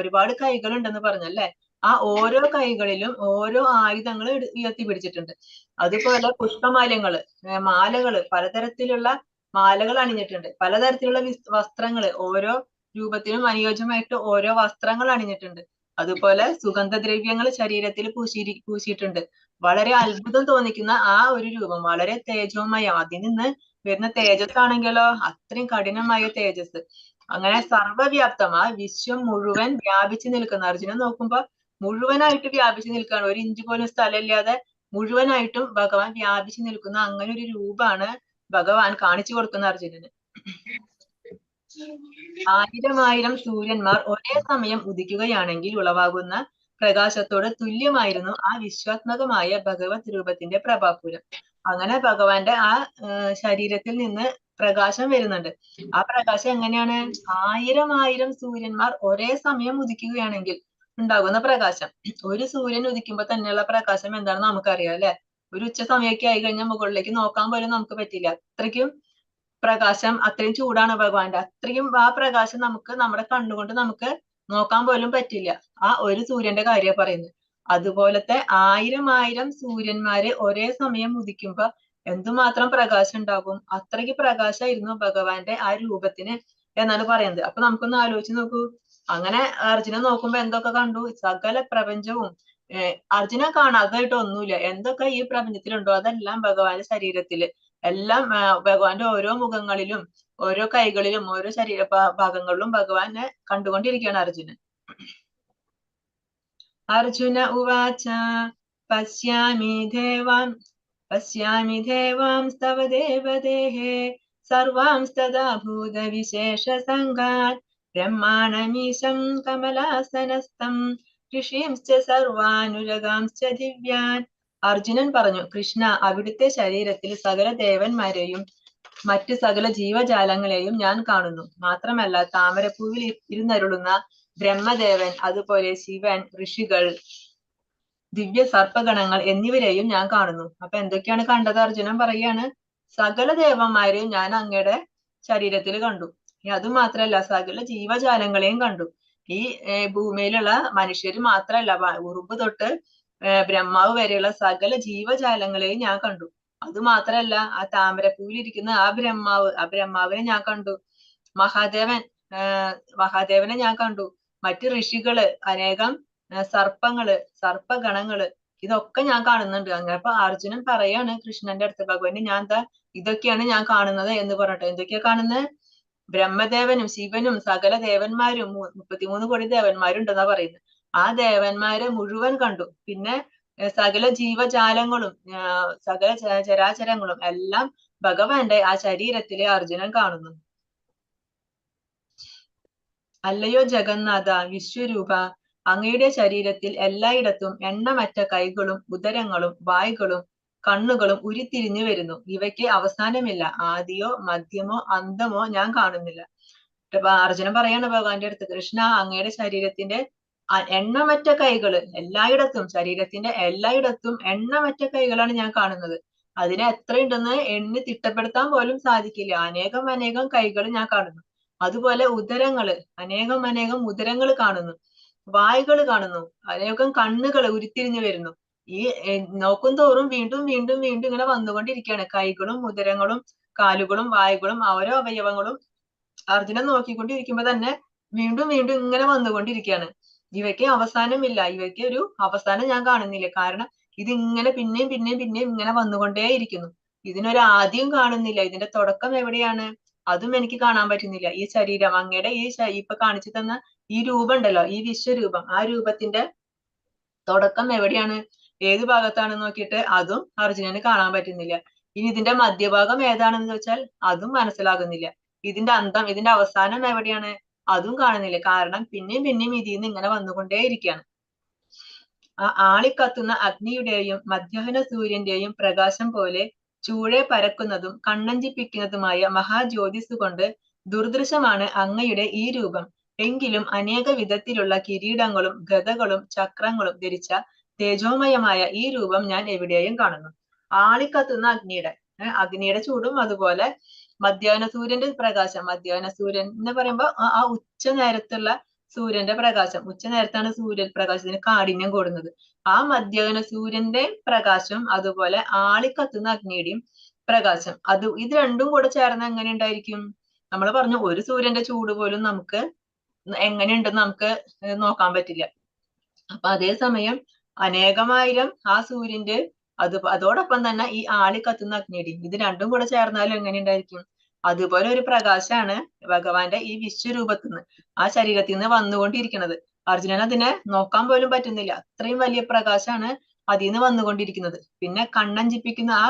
ഒരുപാട് കൈകളുണ്ടെന്ന് പറഞ്ഞല്ലേ, ആ ഓരോ കൈകളിലും ഓരോ ആയുധങ്ങൾ ഉയർത്തി പിടിച്ചിട്ടുണ്ട്. അതുപോലെ പുഷ്പമാല്യങ്ങള്, മാലകള്, പലതരത്തിലുള്ള മാലകൾ അണിഞ്ഞിട്ടുണ്ട്. പലതരത്തിലുള്ള വസ്ത്രങ്ങള്, ഓരോ രൂപത്തിനും അനുയോജ്യമായിട്ട് ഓരോ വസ്ത്രങ്ങൾ അണിഞ്ഞിട്ടുണ്ട്. അതുപോലെ സുഗന്ധദ്രവ്യങ്ങൾ ശരീരത്തിൽ പൂശിയിട്ടുണ്ട്. വളരെ അത്ഭുതം തോന്നിക്കുന്ന ആ ഒരു രൂപം വളരെ തേജോമയം. അതിൽ നിന്ന് വരുന്ന തേജസ് ആണെങ്കിലോ അത്രയും കഠിനമായ തേജസ്. അങ്ങനെ സർവ്വവ്യാപ്തം, ആ വിശ്വം മുഴുവൻ വ്യാപിച്ചു നിൽക്കുന്ന, അർജുനൻ നോക്കുമ്പോ മുഴുവനായിട്ട് വ്യാപിച്ചു നിൽക്കുകയാണ്. ഒരു ഇഞ്ച് പോലും സ്ഥലമില്ലാതെ മുഴുവനായിട്ടും ഭഗവാൻ വ്യാപിച്ചു നിൽക്കുന്ന അങ്ങനെ ഒരു രൂപമാണ് ഭഗവാൻ കാണിച്ചു കൊടുക്കുന്ന അർജുനന്. 1000 സൂര്യന്മാർ ഒരേ സമയം ഉദിക്കുകയാണെങ്കിൽ ഉളവാകുന്ന പ്രകാശത്തോട് തുല്യമായിരുന്നു ആ വിശ്വാത്മകമായ ഭഗവത് രൂപത്തിന്റെ പ്രഭാപൂരം. അങ്ങനെ ഭഗവാന്റെ ആ ശരീരത്തിൽ നിന്ന് പ്രകാശം വരുന്നുണ്ട്. ആ പ്രകാശം എങ്ങനെയാണ്? 1000 സൂര്യന്മാർ ഒരേ സമയം ഉദിക്കുകയാണെങ്കിൽ ഉണ്ടാകുന്ന പ്രകാശം. ഒരു സൂര്യൻ ഉദിക്കുമ്പോ തന്നെയുള്ള പ്രകാശം എന്താണെന്ന് നമുക്കറിയാം അല്ലെ? ഒരു ഉച്ച സമയമൊക്കെ ആയി കഴിഞ്ഞാൽ മുകളിലേക്ക് നോക്കാൻ പോലും നമുക്ക് പറ്റില്ല. അത്രയ്ക്കും പ്രകാശം, അത്രയും ചൂടാണ് ഭഗവാന്റെ. അത്രയും ആ പ്രകാശം നമുക്ക് നമ്മുടെ കണ്ണുകൊണ്ട് നമുക്ക് നോക്കാൻ പോലും പറ്റില്ല. ആ ഒരു സൂര്യന്റെ കാര്യമാണ് പറയുന്നത്. അതുപോലത്തെ 1000 സൂര്യന്മാര് ഒരേ സമയം ഉദിക്കുമ്പോ എന്തുമാത്രം പ്രകാശം ഉണ്ടാകും. അത്രയ്ക്ക് പ്രകാശമായിരുന്നു ഭഗവാന്റെ ആ രൂപത്തിന് എന്നാണ് പറയുന്നത്. അപ്പൊ നമുക്കൊന്ന് ആലോചിച്ച് നോക്കൂ. അങ്ങനെ അർജുനൻ നോക്കുമ്പോ എന്തൊക്കെ കണ്ടു? സകല പ്രപഞ്ചവും അർജുനൻ കാണാതായിട്ട് ഒന്നുമില്ല. എന്തൊക്കെ ഈ പ്രപഞ്ചത്തിലുണ്ടോ അതെല്ലാം ഭഗവാന്റെ ശരീരത്തില്, എല്ലാം ഭഗവാന്റെ ഓരോ മുഖങ്ങളിലും ഓരോ കൈകളിലും ഓരോ ശരീര ഭാഗങ്ങളിലും ഭഗവാനെ കണ്ടുകൊണ്ടിരിക്കുകയാണ് അർജുനൻ. അർജുന ഉവാച പശ്യാമി ദേവാംസ്തവ ദേവദേഹേ സർവാംസ്തദാ ഭൂതവിശേഷ സംഘാൻ ബ്രഹ്മാണമീശം കമലാസനസ്ഥം ഋഷീംശ്ച സർവാനുരഗാംശ്ച ദിവ്യാൻ. അർജുനൻ പറഞ്ഞു, കൃഷ്ണ, അവിടുത്തെ ശരീരത്തിൽ സകല ദേവന്മാരെയും മറ്റു സകല ജീവജാലങ്ങളെയും ഞാൻ കാണുന്നു. മാത്രമല്ല താമരപ്പൂവിൽ ഇരുന്നരുളുന്ന ബ്രഹ്മദേവൻ, അതുപോലെ ശിവൻ, ഋഷികൾ, ദിവ്യ സർപ്പഗണങ്ങൾ എന്നിവരെയും ഞാൻ കാണുന്നു. അപ്പൊ എന്തൊക്കെയാണ് കണ്ടത്? അർജുനൻ പറയാണ്, സകല ദേവന്മാരെയും ഞാൻ അങ്ങയുടെ ശരീരത്തിൽ കണ്ടു. അത് മാത്രല്ല സകല ജീവജാലങ്ങളെയും കണ്ടു. ഈ ഭൂമിയിലുള്ള മനുഷ്യര് മാത്രല്ല, ഉറുമ്പ് തൊട്ട് ബ്രഹ്മാവ് വരെയുള്ള സകല ജീവജാലങ്ങളെയും ഞാൻ കണ്ടു. അത് മാത്രല്ല ആ താമരപ്പൂവിലിരിക്കുന്ന ആ ബ്രഹ്മാവിനെ ഞാൻ കണ്ടു. മഹാദേവനെ ഞാൻ കണ്ടു. മറ്റു ഋഷികള്, അനേകം സർപ്പങ്ങള്, സർപ്പഗണങ്ങള്, ഇതൊക്കെ ഞാൻ കാണുന്നുണ്ട്. അങ്ങനെ അപ്പൊ അർജുനൻ പറയാണ് കൃഷ്ണന്റെ അടുത്ത്, ഭഗവാന് ഞാൻ ഇതൊക്കെയാണ് ഞാൻ കാണുന്നത് എന്ന് പറഞ്ഞിട്ട്. എന്തൊക്കെയാ കാണുന്നത്? ബ്രഹ്മദേവനും ശിവനും സകല ദേവന്മാരും 33 കോടി ദേവന്മാരും ഉണ്ടെന്നാ പറയുന്നത്. ആ ദേവന്മാരെ മുഴുവൻ കണ്ടു. പിന്നെ സകല ജീവജാലങ്ങളും സകല ചരാചരങ്ങളും എല്ലാം ഭഗവാന്റെ ആ ശരീരത്തിലെ അർജുനൻ കാണുന്നു. അല്ലയോ ജഗന്നാഥ, വിശ്വരൂപ, അങ്ങയുടെ ശരീരത്തിൽ എല്ലായിടത്തും എണ്ണമറ്റ കൈകളും ഉദരങ്ങളും വായ്കളും കണ്ണുകളും ഉരുത്തിരിഞ്ഞു വരുന്നു. ഇവയ്ക്ക് അവസാനമില്ല. ആദിയോ മധ്യമോ അന്തമോ ഞാൻ കാണുന്നില്ല. അർജുനൻ പറയാണ് ഭഗവാന്റെ അടുത്ത്, കൃഷ്ണ, അങ്ങയുടെ ശരീരത്തിന്റെ എണ്ണമറ്റ കൈകള് എല്ലായിടത്തും, ശരീരത്തിന്റെ എല്ലായിടത്തും എണ്ണമറ്റ കൈകളാണ് ഞാൻ കാണുന്നത്. അതിനെ എത്രയുണ്ടെന്ന് എണ്ണി തിട്ടപ്പെടുത്താൻ പോലും സാധിക്കില്ല. അനേകം കൈകൾ ഞാൻ കാണുന്നു. അതുപോലെ ഉദരങ്ങള്, അനേകം ഉദരങ്ങൾ കാണുന്നു. വായ്കൾ കാണുന്നു. അനേകം കണ്ണുകൾ ഉരുത്തിരിഞ്ഞു വരുന്നു. ഈ നോക്കും തോറും വീണ്ടും ഇങ്ങനെ വന്നുകൊണ്ടിരിക്കുകയാണ്. കൈകളും ഉദരങ്ങളും കാലുകളും വായുകളും ഓരോ അവയവങ്ങളും അർജുനൻ നോക്കിക്കൊണ്ടിരിക്കുമ്പോ തന്നെ വീണ്ടും ഇങ്ങനെ വന്നുകൊണ്ടിരിക്കുകയാണ്. ഇവയ്ക്ക് അവസാനമില്ല. ഇവയ്ക്ക് ഒരു അവസാനം ഞാൻ കാണുന്നില്ല. കാരണം ഇതിങ്ങനെ പിന്നെയും ഇങ്ങനെ വന്നുകൊണ്ടേയിരിക്കുന്നു. ഇതിനൊരു ആദ്യം കാണുന്നില്ല. ഇതിന്റെ തുടക്കം എവിടെയാണ്? അതും എനിക്ക് കാണാൻ പറ്റുന്നില്ല. ഈ ശരീരം, അങ്ങയുടെ ഈ ഇപ്പൊ കാണിച്ചു തന്ന ഈ രൂപം ഉണ്ടല്ലോ, ഈ വിശ്വരൂപം, ആ രൂപത്തിന്റെ തുടക്കം എവിടെയാണ്, ഏത് ഭാഗത്താണെന്ന് നോക്കിയിട്ട് അതും അർജുനന് കാണാൻ പറ്റുന്നില്ല. ഇനി ഇതിന്റെ മധ്യഭാഗം ഏതാണെന്ന് ചോദിച്ചാൽ അതും മനസ്സിലാകുന്നില്ല. ഇതിന്റെ അന്തം, ഇതിന്റെ അവസാനം എവിടെയാണ്, അതും കാണുന്നില്ല. കാരണം പിന്നെയും ഇതിൽ നിന്ന് ഇങ്ങനെ വന്നുകൊണ്ടേയിരിക്കുകയാണ്. ആ ആളിക്കത്തുന്ന അഗ്നിയുടെയും മധ്യാഹ്ന സൂര്യന്റെയും പ്രകാശം പോലെ ചൂഴെ പരക്കുന്നതും കണ്ണഞ്ചിപ്പിക്കുന്നതുമായ മഹാജ്യോതിസ് കൊണ്ട് ദുർദൃശമാണ് അങ്ങയുടെ ഈ രൂപം. എങ്കിലും അനേക വിധത്തിലുള്ള കിരീടങ്ങളും ഗദകളും ചക്രങ്ങളും ധരിച്ച തേജോമയമായ ഈ രൂപം ഞാൻ എവിടെയും കാണുന്നു. ആളിക്കത്തുന്ന അഗ്നിയുടെ ചൂടും, അതുപോലെ മധ്യാഹ്ന സൂര്യന്റെ പ്രകാശം. മധ്യാഹ്ന സൂര്യൻ എന്ന് പറയുമ്പോ ആ ഉച്ച നേരത്തുള്ള സൂര്യന്റെ പ്രകാശം. ഉച്ച നേരത്താണ് സൂര്യൻ പ്രകാശത്തിന് കാഠിന്യം കൂടുന്നത്. ആ മധ്യാഹ്ന സൂര്യന്റെ പ്രകാശം, അതുപോലെ ആളിക്കത്തുന്ന അഗ്നിയുടെയും പ്രകാശം, ഇത് രണ്ടും കൂടെ ചേർന്ന് എങ്ങനെ ഉണ്ടായിരിക്കും? നമ്മൾ പറഞ്ഞു, ഒരു സൂര്യന്റെ ചൂട് പോലും നമുക്ക് എങ്ങനെയുണ്ടെന്ന് നമുക്ക് നോക്കാൻ പറ്റില്ല. അപ്പൊ അതേസമയം അനേകമായിരം ആ സൂര്യന്റെ അതോടൊപ്പം തന്നെ ഈ ആളിക്കത്തുന്ന അഗ്നിയുടെയും, ഇത് രണ്ടും കൂടെ ചേർന്നാലും എങ്ങനെ ഉണ്ടായിരിക്കും? അതുപോലെ ഒരു പ്രകാശമാണ് ഭഗവാന്റെ ഈ വിശ്വരൂപത്തിൽ നിന്ന്, ആ ശരീരത്തിൽ നിന്ന് വന്നുകൊണ്ടിരിക്കുന്നത്. അർജുനൻ അതിനെ നോക്കാൻ പോലും പറ്റുന്നില്ല, അത്രയും വലിയ പ്രകാശമാണ് അതിൽ നിന്ന് വന്നുകൊണ്ടിരിക്കുന്നത്. പിന്നെ കണ്ണഞ്ചിപ്പിക്കുന്ന ആ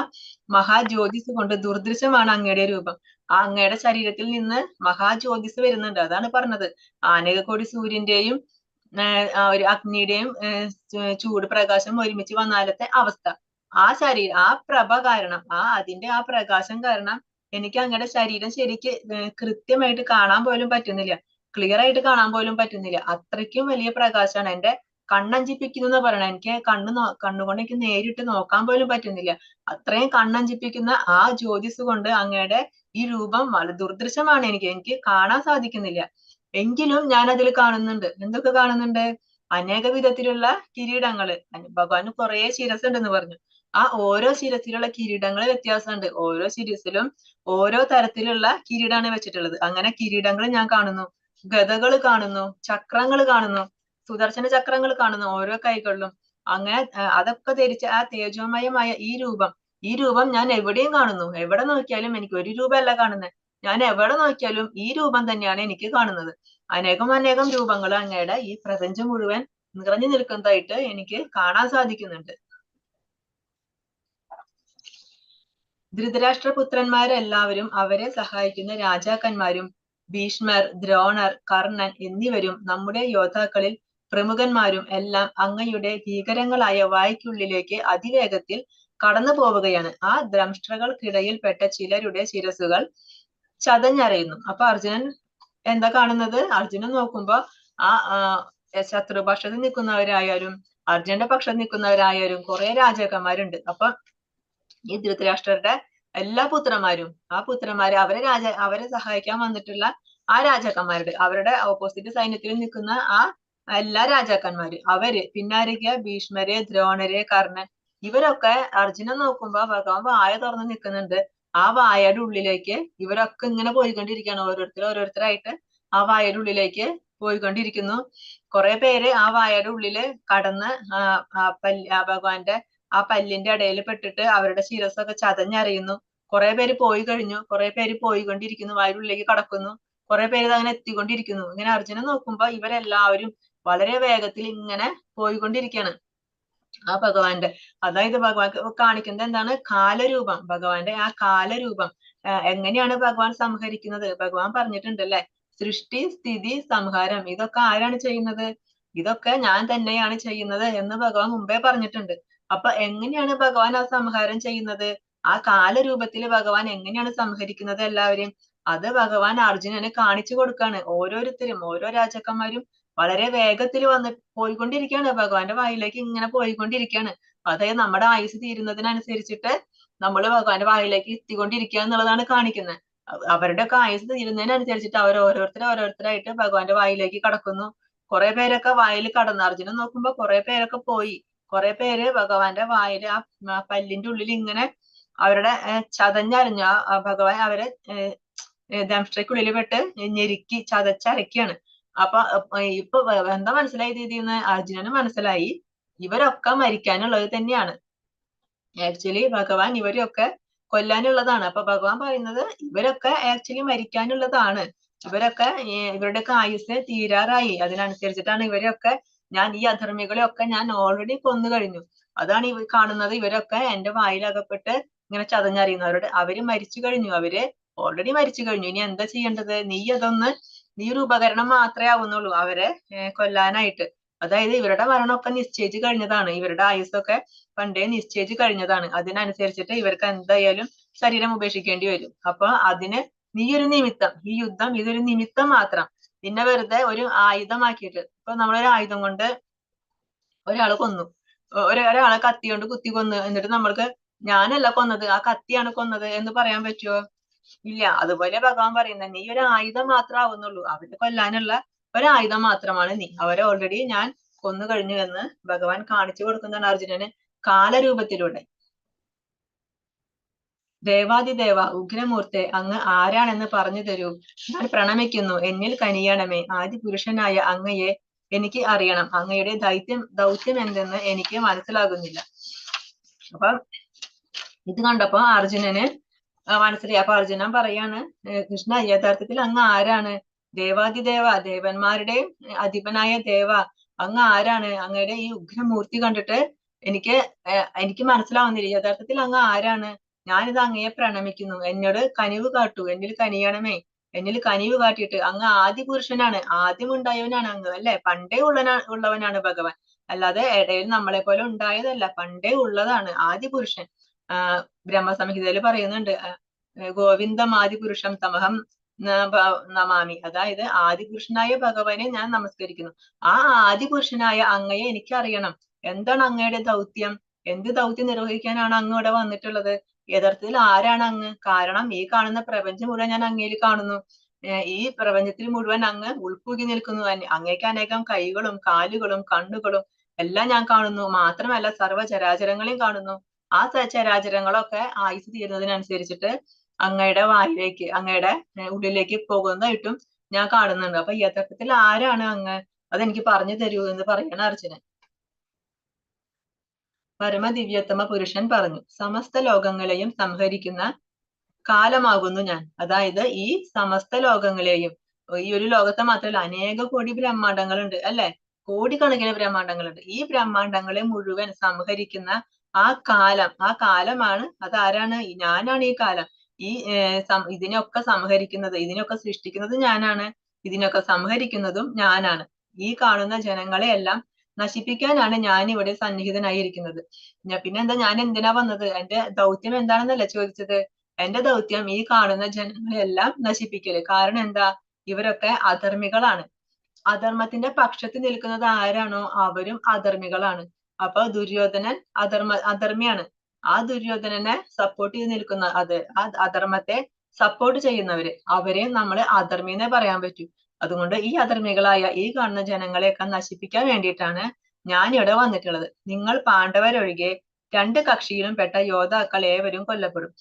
മഹാജ്യോതിസ് കൊണ്ട് ദുർദൃശ്യമാണ് അങ്ങയുടെ രൂപം. ആ അങ്ങയുടെ ശരീരത്തിൽ നിന്ന് മഹാജ്യോതിസ് വരുന്നുണ്ട്. അതാണ് പറഞ്ഞത്, ആനകക്കോടി സൂര്യന്റെയും ഒരു അഗ്നിയുടെയും ചൂട് പ്രകാശം ഒരുമിച്ച് വന്നാലത്തെ അവസ്ഥ. ആ ആ പ്രഭ കാരണം, അതിന്റെ ആ പ്രകാശം കാരണം എനിക്ക് അങ്ങയുടെ ശരീരം ശരിക്ക് കൃത്യമായിട്ട് കാണാൻ പോലും പറ്റുന്നില്ല, ക്ലിയർ ആയിട്ട് കാണാൻ പോലും പറ്റുന്നില്ല. അത്രയ്ക്കും വലിയ പ്രകാശമാണ്. എന്റെ കണ്ണഞ്ചിപ്പിക്കുന്നു എന്ന് പറയണ, എനിക്ക് കണ്ണുകൊണ്ട് എനിക്ക് നേരിട്ട് നോക്കാൻ പോലും പറ്റുന്നില്ല. അത്രയും കണ്ണഞ്ചിപ്പിക്കുന്ന ആ ജ്യോതിസ് കൊണ്ട് അങ്ങയുടെ ഈ രൂപം വളരെ ദുർദൃശ്യമാണ്. എനിക്ക് കാണാൻ സാധിക്കുന്നില്ല. എങ്കിലും ഞാൻ അതിൽ കാണുന്നുണ്ട്. എന്തൊക്കെ കാണുന്നുണ്ട്? അനേക വിധത്തിലുള്ള കിരീടങ്ങള്. ഭഗവാന് കുറെ ശിരസ് ഉണ്ടെന്ന് പറഞ്ഞു. ആ ഓരോ ശിരസിലുള്ള കിരീടങ്ങൾ വ്യത്യാസമുണ്ട്. ഓരോ ശിരസിലും ഓരോ തരത്തിലുള്ള കിരീടമാണ് വെച്ചിട്ടുള്ളത്. അങ്ങനെ കിരീടങ്ങൾ ഞാൻ കാണുന്നു, ഗദകൾ കാണുന്നു, ചക്രങ്ങൾ കാണുന്നു, സുദർശന ചക്രങ്ങൾ കാണുന്നു ഓരോ കൈകളിലും. അങ്ങനെ അതൊക്കെ ധരിച്ച ആ തേജോമയമായ ഈ രൂപം ഞാൻ എവിടെയും കാണുന്നു. എവിടെ നോക്കിയാലും എനിക്ക് ഒരു രൂപമല്ല കാണുന്നത്, ഞാൻ എവിടെ നോക്കിയാലും ഈ രൂപം തന്നെയാണ് എനിക്ക് കാണുന്നത്. അനേകം രൂപങ്ങൾ അങ്ങയുടെ ഈ പ്രപഞ്ചം മുഴുവൻ നിറഞ്ഞു നിൽക്കുന്നതായിട്ട് എനിക്ക് കാണാൻ സാധിക്കുന്നുണ്ട്. ധൃതരാഷ്ട്രപുത്രന്മാരെല്ലാവരും അവരെ സഹായിക്കുന്ന രാജാക്കന്മാരും ഭീഷ്മർ, ദ്രോണർ, കർണൻ എന്നിവരും നമ്മുടെ യോദ്ധാക്കളിൽ പ്രമുഖന്മാരും എല്ലാം അങ്ങയുടെ ഭീകരങ്ങളായ വായ്ക്കുള്ളിലേക്ക് അതിവേഗത്തിൽ കടന്നു പോവുകയാണ്. ആ ദ്രംഷ്ട്രകൾക്കിടയിൽപ്പെട്ട ചിലരുടെ ശിരസുകൾ ചതഞ്ഞരയുന്നു. അപ്പൊ അർജുനൻ എന്താ കാണുന്നത്? അർജുനൻ നോക്കുമ്പോ ആ ശത്രുപക്ഷത്ത് നിൽക്കുന്നവരായാലും അർജുനന്റെ പക്ഷത്ത് നിൽക്കുന്നവരായാലും കുറെ രാജാക്കന്മാരുണ്ട്. അപ്പൊ ഈ ധൃതരാഷ്ട്രരുടെ എല്ലാ പുത്രന്മാരും, ആ പുത്രന്മാര് അവരെ സഹായിക്കാൻ വന്നിട്ടുള്ള ആ രാജാക്കന്മാരുടെ, അവരുടെ ഓപ്പോസിറ്റ് സൈന്യത്തിൽ നിൽക്കുന്ന ആ എല്ലാ രാജാക്കന്മാര്, അവര് പിന്നാരൊക്കെ ഭീഷ്മര്, ദ്രോണര്, കർണൻ, ഇവരൊക്കെ അർജുനൻ നോക്കുമ്പോ ഭഗവാൻ വായ തുറന്ന് നിൽക്കുന്നുണ്ട്. ആ വായയുടെ ഉള്ളിലേക്ക് ഇവരൊക്കെ ഇങ്ങനെ പോയിക്കൊണ്ടിരിക്കുകയാണ്. ഓരോരുത്തരായിട്ട് ആ വായയുടെ ഉള്ളിലേക്ക് പോയിക്കൊണ്ടിരിക്കുന്നു. കുറെ പേര് ആ വായയുടെ ഉള്ളില് കടന്ന് ഭഗവാന്റെ ആ പല്ലിന്റെ ഇടയിൽ പെട്ടിട്ട് അവരുടെ ശിരസ്സൊക്കെ ചതഞ്ഞറിയുന്നു. കുറെ പേര് പോയി കഴിഞ്ഞു, കുറെ പേര് പോയിക്കൊണ്ടിരിക്കുന്നു, വായുടെ ഉള്ളിലേക്ക് കടക്കുന്നു, കുറെ പേര് അങ്ങനെ എത്തിക്കൊണ്ടിരിക്കുന്നു. ഇങ്ങനെ അർജുനൻ നോക്കുമ്പോ ഇവരെല്ലാവരും വളരെ വേഗത്തിൽ ഇങ്ങനെ പോയിക്കൊണ്ടിരിക്കുകയാണ് ആ ഭഗവാന്റെ. അതായത് ഭഗവാൻ കാണിക്കുന്നത് എന്താണ്? കാലരൂപം, ഭഗവാന്റെ ആ കാലരൂപം. എങ്ങനെയാണ് ഭഗവാൻ സംഹരിക്കുന്നത്? ഭഗവാൻ പറഞ്ഞിട്ടുണ്ട് അല്ലെ, സൃഷ്ടി, സ്ഥിതി, സംഹാരം ഇതൊക്കെ ആരാണ് ചെയ്യുന്നത്? ഇതൊക്കെ ഞാൻ തന്നെയാണ് ചെയ്യുന്നത് എന്ന് ഭഗവാൻ മുമ്പേ പറഞ്ഞിട്ടുണ്ട്. അപ്പൊ എങ്ങനെയാണ് ഭഗവാൻ ആ സംഹാരം ചെയ്യുന്നത്? ആ കാലരൂപത്തിൽ ഭഗവാൻ എങ്ങനെയാണ് സംഹരിക്കുന്നത് എല്ലാവരെയും? അത് ഭഗവാൻ അർജുനന് കാണിച്ചു കൊടുക്കാണ്. ഓരോരുത്തരും, ഓരോ രാജാക്കന്മാരും വളരെ വേഗത്തിൽ പോയിക്കൊണ്ടിരിക്കുകയാണ്, ഭഗവാന്റെ വായിലേക്ക് ഇങ്ങനെ പോയിക്കൊണ്ടിരിക്കുകയാണ്. അതായത് നമ്മുടെ ആയുസ് തീരുന്നതിനനുസരിച്ചിട്ട് നമ്മൾ ഭഗവാന്റെ വായിലേക്ക് എത്തിക്കൊണ്ടിരിക്കുക എന്നുള്ളതാണ് കാണിക്കുന്നത്. അവരുടെ ഒക്കെ ആയുസ് തീരുന്നതിനനുസരിച്ചിട്ട് അവർ ഓരോരുത്തരായിട്ട് ഭഗവാന്റെ വായിലേക്ക് കടക്കുന്നു. കുറെ പേരൊക്കെ വായിൽ കടന്നു. അർജുനൻ നോക്കുമ്പോ കുറെ പേരൊക്കെ പോയി. കുറെ പേര് ഭഗവാന്റെ വായില് ആ പല്ലിന്റെ ഉള്ളിൽ ഇങ്ങനെ അവരുടെ ചതഞ്ഞറിഞ്ഞു ഭഗവാൻ അവരെ ദംഷ്ട്രയ്ക്കുള്ളിൽ പെട്ട് ഞെരുക്കി ചതച്ചരക്കുകയാണ്. അപ്പൊ ഇപ്പൊ എന്താ മനസ്സിലായി ഇതിന്ന്? അർജുനന് മനസ്സിലായി ഇവരൊക്കെ മരിക്കാനുള്ളത് തന്നെയാണ്. ആക്ച്വലി ഭഗവാൻ ഇവരെയൊക്കെ കൊല്ലാനുള്ളതാണ്. അപ്പൊ ഭഗവാൻ പറയുന്നത് ഇവരൊക്കെ ആക്ച്വലി മരിക്കാനുള്ളതാണ്. ഇവരുടെയൊക്കെ ആയുസ് തീരാറായി. അതിനനുസരിച്ചിട്ടാണ് ഇവരെയൊക്കെ ഈ അധർമ്മികളെ ഒക്കെ ഞാൻ ഓൾറെഡി കൊന്നു കഴിഞ്ഞു. അതാണ് ഇവർ കാണുന്നത്. ഇവരൊക്കെ എന്റെ വായിലകപ്പെട്ട് ഇങ്ങനെ ചതഞ്ഞറിയുന്നവരുടെ അവര് മരിച്ചു കഴിഞ്ഞു. അവര് ഓൾറെഡി മരിച്ചു കഴിഞ്ഞു. ഇനി എന്താ ചെയ്യേണ്ടത്? നീ ഒരു ഉപകരണം മാത്രമേ ആവുന്നുള്ളൂ അവരെ കൊല്ലാനായിട്ട്. അതായത് ഇവരുടെ മരണമൊക്കെ നിശ്ചയിച്ചു കഴിഞ്ഞതാണ്. ഇവരുടെ ആയുസ്സൊക്കെ പണ്ടേ നിശ്ചയിച്ചു കഴിഞ്ഞതാണ്. അതിനനുസരിച്ചിട്ട് ഇവർക്ക് എന്തായാലും ശരീരം ഉപേക്ഷിക്കേണ്ടി വരും. അപ്പൊ അതിന് നീയൊരു നിമിത്തം, ഈ യുദ്ധം ഇതൊരു നിമിത്തം മാത്രം. പിന്നെ വെറുതെ ഒരു ആയുധമാക്കിയിട്ട്, ഇപ്പൊ നമ്മളൊരു ആയുധം കൊണ്ട് ഒരാളെ കൊന്നു, ഒരാളെ കത്തി കൊണ്ട് കുത്തി കൊന്നു, എന്നിട്ട് നമ്മൾക്ക് ഞാനല്ല കൊന്നത്, ആ കത്തിയാണ് കൊന്നത് എന്ന് പറയാൻ പറ്റുമോ? ഇല്ല. അതുപോലെ ഭഗവാൻ പറയുന്നത് നീ ഒരു ആയുധം മാത്രം ആവുന്നുള്ളൂ. അവരെ കൊല്ലാനുള്ള ഒരായുധം മാത്രമാണ് നീ. അവരെ ഓൾറെഡി ഞാൻ കൊന്നു കഴിഞ്ഞു എന്ന് ഭഗവാൻ കാണിച്ചു കൊടുക്കുന്നതാണ് അർജുനന് കാലരൂപത്തിലൂടെ. ദേവാദിദേവ, ഉഗ്രമൂർത്തെ, അങ്ങ് ആരാണെന്ന് പറഞ്ഞു തരൂ. ഞാൻ പ്രണമിക്കുന്നു. എന്നിൽ കനിയണമേ. ആദിപുരുഷനായ അങ്ങയെ എനിക്ക് അറിയണം. അങ്ങയുടെ ദൗത്യം എന്തെന്ന് എനിക്ക് മനസ്സിലാകുന്നില്ല. അപ്പൊ ഇത് കണ്ടപ്പോ അർജുനന് മനസ്സിലായി. അപ്പൊ അർജുനൻ പറയാണ്, കൃഷ്ണ യഥാർത്ഥത്തിൽ അങ്ങ് ആരാണ്? ദേവാദിദേവ, ദേവന്മാരുടെ അധിപനായ ദേവ, അങ്ങ് ആരാണ്? അങ്ങയുടെ ഈ ഉഗ്രമൂർത്തി കണ്ടിട്ട് എനിക്ക് മനസ്സിലാവുന്നില്ല. യഥാർത്ഥത്തിൽ അങ്ങ് ആരാണ്? ഞാനിത് അങ്ങയെ പ്രണമിക്കുന്നു. എന്നോട് കനിവ് കാട്ടൂ, എന്നിൽ കനിയണമേ. എന്നിൽ കനിവ് കാട്ടിയിട്ട് അങ്ങ് ആദിപുരുഷനാണ്, ആദ്യം ഉണ്ടായവനാണ് അങ്ങ്, അല്ലെ? പണ്ടേ ഉള്ളവനാണ് ഭഗവാൻ. അല്ലാതെ ഇടയിൽ നമ്മളെ പോലെ ഉണ്ടായതല്ല, പണ്ടേ ഉള്ളതാണ്, ആദിപുരുഷൻ. ബ്രഹ്മസംഹിതയിൽ പറയുന്നുണ്ട്, ഗോവിന്ദം ആദിപുരുഷം തമഹം നമാമി. അതായത് ആദിപുരുഷനായ ഭഗവാനെ ഞാൻ നമസ്കരിക്കുന്നു. ആ ആദിപുരുഷനായ അങ്ങയെ എനിക്കറിയണം. എന്താണ് അങ്ങയുടെ ദൗത്യം? എന്ത് ദൗത്യം നിർവഹിക്കാനാണ് അങ്ങ് ഇവിടെ വന്നിട്ടുള്ളത്? യഥാർത്ഥത്തിൽ ആരാണ് അങ്ങ്? കാരണം ഈ കാണുന്ന പ്രപഞ്ചം മുഴുവൻ ഞാൻ അങ്ങയിൽ കാണുന്നു. ഈ പ്രപഞ്ചത്തിൽ മുഴുവൻ അങ്ങ് ഉൾപ്പുകി നിൽക്കുന്നു. അങ്ങേക്ക് അനേകം കൈകളും കാലുകളും കണ്ണുകളും എല്ലാം ഞാൻ കാണുന്നു. മാത്രമല്ല സർവ്വചരാചരങ്ങളെയും കാണുന്നു. ആ ചരാചരങ്ങളൊക്കെ ആയുസ് തീരുന്നതിനനുസരിച്ചിട്ട് അങ്ങയുടെ വായിലേക്ക്, അങ്ങയുടെ ഉള്ളിലേക്ക് പോകുന്നതായിട്ടും ഞാൻ കാണുന്നുണ്ട്. അപ്പൊ യഥാർത്ഥത്തിൽ ആരാണ് അങ്ങ്? അതെനിക്ക് പറഞ്ഞു തരൂ എന്ന് പറയണ അർജുനൻ. പരമദിവ്യോത്തമ പുരുഷൻ പറഞ്ഞു, സമസ്ത ലോകങ്ങളെയും സംഹരിക്കുന്ന കാലമാകുന്നു ഞാൻ. അതായത് ഈ സമസ്ത ലോകങ്ങളെയും, ഈ ഒരു ലോകത്തെ മാത്രമല്ല, അനേക കോടി ബ്രഹ്മാണ്ടങ്ങളുണ്ട്, അല്ലെ? കോടിക്കണക്കിന് ബ്രഹ്മാണ്ടങ്ങളുണ്ട്. ഈ ബ്രഹ്മാണ്ടങ്ങളെ മുഴുവൻ സംഹരിക്കുന്ന ആ കാലമാണ്. അതാരാണ്? ഞാനാണ് ഈ കാലം. ഇതിനൊക്കെ സംഹരിക്കുന്നത്, ഇതിനൊക്കെ സൃഷ്ടിക്കുന്നത് ഞാനാണ്, ഇതിനൊക്കെ സംഹരിക്കുന്നതും ഞാനാണ്. ഈ കാണുന്ന ജനങ്ങളെ എല്ലാം നശിപ്പിക്കാനാണ് ഞാൻ ഇവിടെ സന്നിഹിതനായിരിക്കുന്നത്. പിന്നെന്താ, ഞാൻ എന്തിനാ വന്നത്? എന്റെ ദൗത്യം എന്താണെന്നല്ല ചോദിച്ചത്. എന്റെ ദൗത്യം ഈ കാണുന്ന ജനങ്ങളെല്ലാം നശിപ്പിക്കല്. കാരണം എന്താ? ഇവരൊക്കെ അധർമ്മികളാണ്. അധർമ്മത്തിന്റെ പക്ഷത്ത് നിൽക്കുന്നത് ആരാണോ അവരും അധർമ്മികളാണ്. അപ്പൊ ദുര്യോധനൻ അധർമ്മിയാണ്. ആ ദുര്യോധനനെ സപ്പോർട്ട് ചെയ്ത് നിൽക്കുന്ന ആ അധർമ്മത്തെ സപ്പോർട്ട് ചെയ്യുന്നവര്, അവരെ നമ്മൾ അധർമ്മിന്നേ പറയാൻ പറ്റൂ. അതുകൊണ്ട് ഈ അധർമ്മികളായ ഈ കാണുന്ന ജനങ്ങളെയൊക്കെ നശിപ്പിക്കാൻ വേണ്ടിയിട്ടാണ് ഞാൻ ഇവിടെ വന്നിട്ടുള്ളത്. നിങ്ങൾ പാണ്ഡവരൊഴികെ 2 കക്ഷിയിലും പെട്ട യോദ്ധാക്കൾ ഏവരും കൊല്ലപ്പെടും.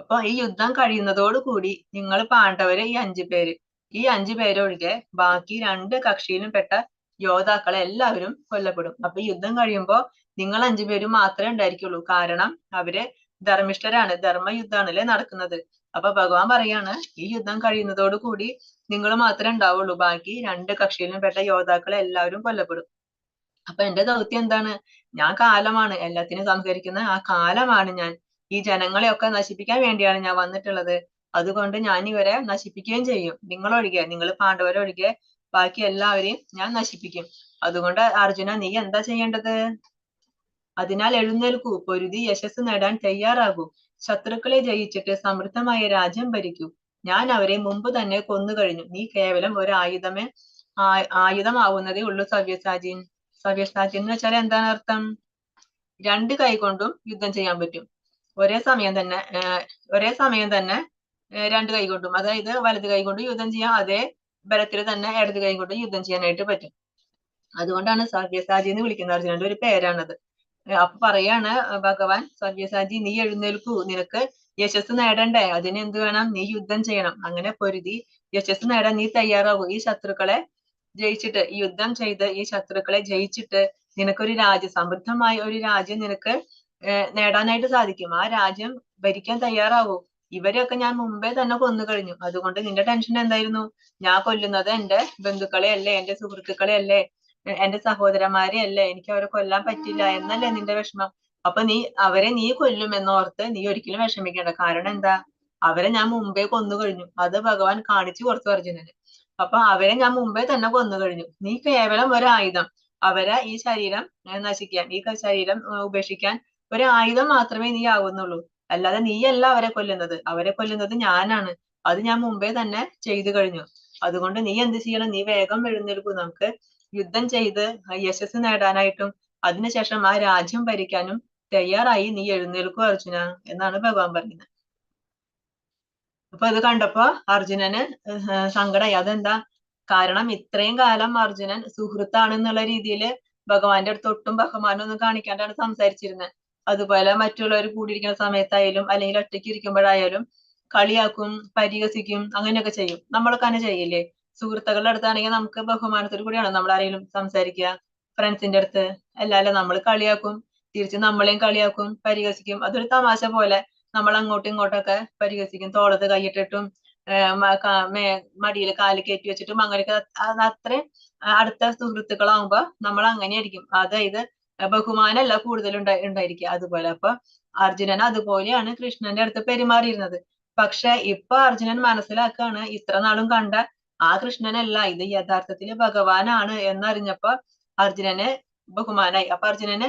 അപ്പൊ ഈ യുദ്ധം കഴിയുന്നതോടുകൂടി നിങ്ങൾ പാണ്ഡവര് ഈ 5 പേര്, ഈ 5 പേരൊഴികെ ബാക്കി 2 കക്ഷിയിലും പെട്ട യോദ്ധാക്കളെ എല്ലാവരും കൊല്ലപ്പെടും. അപ്പൊ യുദ്ധം കഴിയുമ്പോ നിങ്ങൾ 5 പേരും മാത്രമേ ഉണ്ടായിരിക്കുള്ളൂ. കാരണം അവര് ധർമ്മിഷ്ഠരാണ്, ധർമ്മയുദ്ധാണല്ലേ നടക്കുന്നത്. അപ്പൊ ഭഗവാൻ പറയാണ്, ഈ യുദ്ധം കഴിയുന്നതോടു കൂടി നിങ്ങൾ മാത്രമേ ഉണ്ടാവുള്ളൂ. ബാക്കി 2 കക്ഷിയിലും പെട്ട യോദ്ധാക്കളെ എല്ലാവരും കൊല്ലപ്പെടും. അപ്പൊ എന്റെ ദൗത്യം എന്താണ്? ഞാൻ കാലമാണ്, എല്ലാത്തിനും സംഹരിക്കുന്ന ആ കാലമാണ് ഞാൻ. ഈ ജനങ്ങളെയൊക്കെ നശിപ്പിക്കാൻ വേണ്ടിയാണ് ഞാൻ വന്നിട്ടുള്ളത്. അതുകൊണ്ട് ഞാൻ ഇവരെ നശിപ്പിക്കുകയും ചെയ്യും. നിങ്ങൾ പാണ്ഡവരൊഴികെ ബാക്കി എല്ലാവരെയും ഞാൻ നശിപ്പിക്കും. അതുകൊണ്ട് അർജുന, നീ എന്താ ചെയ്യേണ്ടത്? അതിനാൽ എഴുന്നേൽക്കൂ, പൊരുതി യശസ് നേടാൻ തയ്യാറാകൂ. ശത്രുക്കളെ ജയിച്ചിട്ട് സമൃദ്ധമായ രാജ്യം ഭരിക്കൂ. ഞാൻ അവരെ മുമ്പ് തന്നെ കൊന്നുകഴിഞ്ഞു. നീ കേവലം ഒരു ആയുധമാവുന്നതേ ഉള്ളൂ സവ്യസാചി. സവ്യസാചി എന്ന് വെച്ചാൽ എന്താണ് അർത്ഥം? 2 കൈ കൊണ്ടും യുദ്ധം ചെയ്യാൻ പറ്റും. ഒരേ സമയം തന്നെ 2 കൈ കൊണ്ടും, അതായത് വലത് കൈ കൊണ്ട് യുദ്ധം ചെയ്യാം, അതേ ബലത്തിൽ തന്നെ ഇടത് കൈ കൊണ്ട് യുദ്ധം ചെയ്യാനായിട്ട് പറ്റും. അതുകൊണ്ടാണ് സവ്യസാചി എന്ന് വിളിക്കുന്നത്. അർജുനന്റെ ഒരു പേരാണത്. അപ്പൊ പറയാണ് ഭഗവാൻ, സവ്യസാചി നീ എഴുന്നേൽക്കൂ, നിനക്ക് യശസ് നേടണ്ടേ? അതിന് എന്ത് വേണം? നീ യുദ്ധം ചെയ്യണം. അങ്ങനെ പൊരുതി യശസ് നേടാൻ നീ തയ്യാറാകൂ. ഈ ശത്രുക്കളെ ജയിച്ചിട്ട്, ഈ യുദ്ധം ചെയ്ത് ഈ ശത്രുക്കളെ ജയിച്ചിട്ട് നിനക്കൊരു സമൃദ്ധമായ ഒരു രാജ്യം നിനക്ക് നേടാനായിട്ട് സാധിക്കും. ആ രാജ്യം ഭരിക്കാൻ തയ്യാറാവൂ. ഇവരെയൊക്കെ ഞാൻ മുമ്പേ തന്നെ കൊന്നു കഴിഞ്ഞു. അതുകൊണ്ട് നിന്റെ ടെൻഷൻ എന്തായിരുന്നു? ഞാൻ കൊല്ലുന്നത് എന്റെ ബന്ധുക്കളെ അല്ലേ, എന്റെ സുഹൃത്തുക്കളെ അല്ലേ, എന്റെ സഹോദരന്മാരെ അല്ലേ, എനിക്ക് അവരെ കൊല്ലാൻ പറ്റില്ല എന്നല്ലേ നിന്റെ വിഷമം. അപ്പൊ അവരെ നീ കൊല്ലുമെന്നോർത്ത് നീ ഒരിക്കലും വിഷമിക്കേണ്ട. കാരണം എന്താ? അവരെ ഞാൻ മുമ്പേ കൊന്നു കഴിഞ്ഞു. അത് ഭഗവാൻ കാണിച്ചു കൊടുത്തു അർജുനന്. അപ്പൊ അവരെ ഞാൻ മുമ്പേ തന്നെ കൊന്നു കഴിഞ്ഞു. നീ കേവലം ഒരു ആയുധം. അവരെ ഈ ശരീരം നശിക്കാൻ, ഈ ശരീരം ഉപേക്ഷിക്കാൻ ഒരു ആയുധം മാത്രമേ നീ ആവുന്നുള്ളൂ. അല്ലാതെ നീയല്ല അവരെ കൊല്ലുന്നത് ഞാനാണ്. അത് ഞാൻ മുമ്പേ തന്നെ ചെയ്തു കഴിഞ്ഞു. അതുകൊണ്ട് നീ എന്ത് ചെയ്യണം? നീ വേഗം എഴുന്നേൽക്കൂ. നമുക്ക് യുദ്ധം ചെയ്ത് യശസ് നേടാനായിട്ടും അതിനുശേഷം ആ രാജ്യം ഭരിക്കാനും തയ്യാറായി നീ എഴുന്നേൽക്കൂ അർജുന എന്നാണ് ഭഗവാൻ പറയുന്നത്. അപ്പൊ ഇത് കണ്ടപ്പോ അർജുനന് സങ്കടമായി. അതെന്താ? കാരണം ഇത്രയും കാലം അർജുനൻ സുഹൃത്താണെന്നുള്ള രീതിയിൽ ഭഗവാന്റെ അടുത്ത് ഒട്ടും ബഹുമാനം ഒന്നും കാണിക്കാണ്ടാണ് സംസാരിച്ചിരുന്നത്. അതുപോലെ മറ്റുള്ളവർ കൂടിയിരിക്കുന്ന സമയത്തായാലും അല്ലെങ്കിൽ ഒറ്റയ്ക്ക് ഇരിക്കുമ്പോഴായാലും കളിയാക്കും, പരിഹസിക്കും, അങ്ങനെയൊക്കെ ചെയ്യും. നമ്മളൊക്കെ അങ്ങനെ ചെയ്യില്ലേ? സുഹൃത്തുക്കളുടെ അടുത്താണെങ്കിൽ നമുക്ക് ബഹുമാനത്തോടു കൂടിയാണ് നമ്മൾ ആരെങ്കിലും സംസാരിക്കുക. ഫ്രണ്ട്സിന്റെ അടുത്ത് അല്ലാതെ നമ്മൾ കളിയാക്കും, തിരിച്ച് നമ്മളെയും കളിയാക്കും, പരിഹസിക്കും. അതൊരു തമാശ പോലെ നമ്മൾ അങ്ങോട്ടും ഇങ്ങോട്ടൊക്കെ പരിഹസിക്കും, തോളത്ത് കൈയിട്ടിട്ടും മടിയിൽ കാല് കയറ്റി വെച്ചിട്ടും അങ്ങനെയൊക്കെ. അത് അത്രയും അടുത്ത സുഹൃത്തുക്കളാവുമ്പോ നമ്മൾ അങ്ങനെയായിരിക്കും. അതായത് ബഹുമാനമല്ല കൂടുതൽ ഉണ്ടായിരിക്കുക അതുപോലെ. അപ്പൊ അർജുനൻ അതുപോലെയാണ് കൃഷ്ണന്റെ അടുത്ത് പെരുമാറിയിരുന്നത്. പക്ഷെ ഇപ്പൊ അർജുനൻ മനസ്സിലാക്കാണ് ഇത്ര നാളും കണ്ട ആ കൃഷ്ണനല്ല, ഇത് യഥാർത്ഥത്തില് ഭഗവാനാണ് എന്നറിഞ്ഞപ്പോ അർജുനന് ബഹുമാനായി. അപ്പൊ അർജുനന്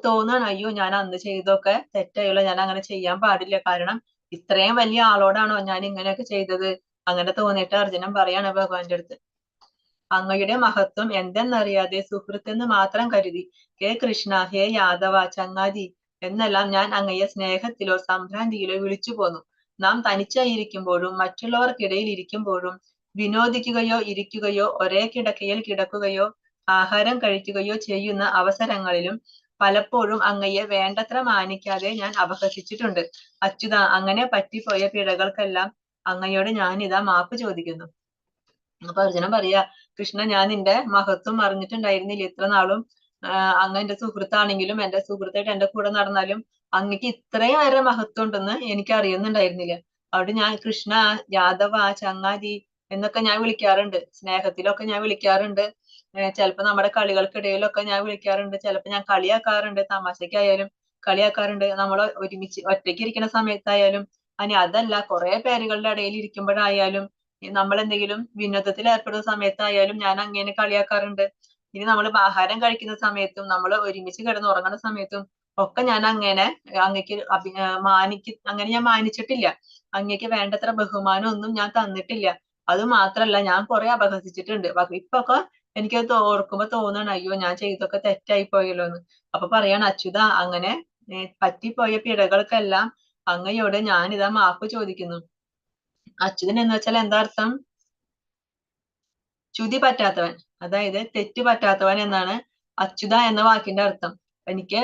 തോന്നാണ്, അയ്യോ ഞാൻ അന്ന് ചെയ്തൊക്കെ തെറ്റായുള്ള, ഞാൻ അങ്ങനെ ചെയ്യാൻ പാടില്ല, കാരണം ഇത്രയും വലിയ ആളോടാണോ ഞാൻ ഇങ്ങനെയൊക്കെ ചെയ്തത്. അങ്ങനെ തോന്നിയിട്ട് അർജുനൻ പറയാണ് ഭഗവാന്റെ അടുത്ത്, അങ്ങയുടെ മഹത്വം എന്തെന്നറിയാതെ സുഹൃത്തെന്ന് മാത്രം കരുതി ഹേ കൃഷ്ണ, ഹേ യാദവ, ചങ്ങാതി എന്നെല്ലാം ഞാൻ അങ്ങയെ സ്നേഹത്തിലോ സംഭ്രാന്തിയിലോ വിളിച്ചു പോന്നു. നാം തനിച്ചായിരിക്കുമ്പോഴും മറ്റുള്ളവർക്കിടയിൽ ഇരിക്കുമ്പോഴും വിനോദിക്കുകയോ ഇരിക്കുകയോ ഒരേ കിടക്കയിൽ കിടക്കുകയോ ആഹാരം കഴിക്കുകയോ ചെയ്യുന്ന അവസരങ്ങളിലും പലപ്പോഴും അങ്ങയെ വേണ്ടത്ര മാനിക്കാതെ ഞാൻ അപഹസിച്ചിട്ടുണ്ട്. അച്യുത, അങ്ങനെ പറ്റിപ്പോയ പിഴകൾക്കെല്ലാം അങ്ങയോട് ഞാനിതാ മാപ്പ് ചോദിക്കുന്നു. അപ്പൊ അർജുനൻ പറയാ, കൃഷ്ണ, ഞാൻ നിന്റെ മഹത്വം അറിഞ്ഞിട്ടുണ്ടായിരുന്നില്ല ഇത്ര നാളും. അങ്ങ് എന്റെ സുഹൃത്താണെങ്കിലും എന്റെ സുഹൃത്തായിട്ട് എന്റെ കൂടെ നടന്നാലും അങ്ങക്ക് ഇത്രയും ഏറെ മഹത്വം ഉണ്ടെന്ന് എനിക്ക് അറിയുന്നുണ്ടായിരുന്നില്ല. അവിടെ ഞാൻ കൃഷ്ണ, യാദവ, ചങ്ങാതി എന്നൊക്കെ ഞാൻ വിളിക്കാറുണ്ട്, സ്നേഹത്തിലൊക്കെ ഞാൻ വിളിക്കാറുണ്ട്, ചിലപ്പോ നമ്മുടെ കളികൾക്കിടയിലൊക്കെ ഞാൻ വിളിക്കാറുണ്ട്, ചിലപ്പോ ഞാൻ കളിയാക്കാറുണ്ട്, തമാശക്കായാലും കളിയാക്കാറുണ്ട്, നമ്മൾ ഒരുമിച്ച് ഒറ്റയ്ക്ക് ഇരിക്കുന്ന സമയത്തായാലും. അനി അതല്ല, കുറെ പേരുകളുടെ ഇടയിൽ ഇരിക്കുമ്പോഴായാലും നമ്മൾ എന്തെങ്കിലും വിനോദത്തിൽ ഏർപ്പെടുന്ന സമയത്തായാലും ഞാൻ അങ്ങനെ കളിയാക്കാറുണ്ട്. ഇനി നമ്മൾ ആഹാരം കഴിക്കുന്ന സമയത്തും നമ്മൾ ഒരുമിച്ച് കിടന്ന് ഉറങ്ങുന്ന സമയത്തും ഒക്കെ ഞാൻ അങ്ങനെ അങ്ങക്ക് അങ്ങനെ ഞാൻ മാനിച്ചിട്ടില്ല. അങ്ങക്ക് വേണ്ടത്ര ബഹുമാനം ഒന്നും ഞാൻ തന്നിട്ടില്ല. അത് മാത്രല്ല, ഞാൻ കുറെ അപഹസിച്ചിട്ടുണ്ട്. ഇപ്പൊക്കെ എനിക്കത് ഓർക്കുമ്പോ തോന്നണം, അയ്യോ ഞാൻ ചെയ്തൊക്കെ തെറ്റായി പോയല്ലോ എന്ന്. അപ്പൊ പറയാണ്, അച്യുത, അങ്ങനെ പറ്റിപ്പോയ പിഴകൾക്കെല്ലാം അങ്ങയോട് ഞാനിതാ മാപ്പ് ചോദിക്കുന്നു. അച്യുതൻ എന്ന് വെച്ചാൽ എന്താ അർത്ഥം? ചുതി പറ്റാത്തവൻ, അതായത് തെറ്റ് പറ്റാത്തവൻ എന്നാണ് അച്യുത എന്ന വാക്കിന്റെ അർത്ഥം. എനിക്ക്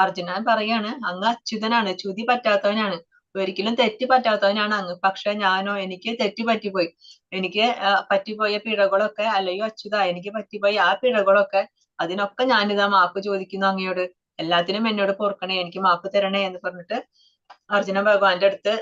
അർജുനൻ പറയാണ്, അങ്ങ് അച്യുതനാണ്, ചുതി പറ്റാത്തവനാണ്, ഒരിക്കലും തെറ്റ് പറ്റാത്തവനാണ് അങ്ങ്. പക്ഷെ ഞാനോ, എനിക്ക് തെറ്റ് പറ്റിപ്പോയി. എനിക്ക് പറ്റിപ്പോയ പിഴകളൊക്കെ, അല്ലയോ അച്യുത, എനിക്ക് പറ്റിപ്പോയ ആ പിഴകളൊക്കെ, അതിനൊക്കെ ഞാനിതാ മാപ്പ് ചോദിക്കുന്നു അങ്ങയോട്. എല്ലാത്തിനും എന്നോട് പൊറുക്കണേ, എനിക്ക് മാപ്പ് തരണേ എന്ന് പറഞ്ഞിട്ട് അർജുനൻ ഭഗവാന്റെ അടുത്ത്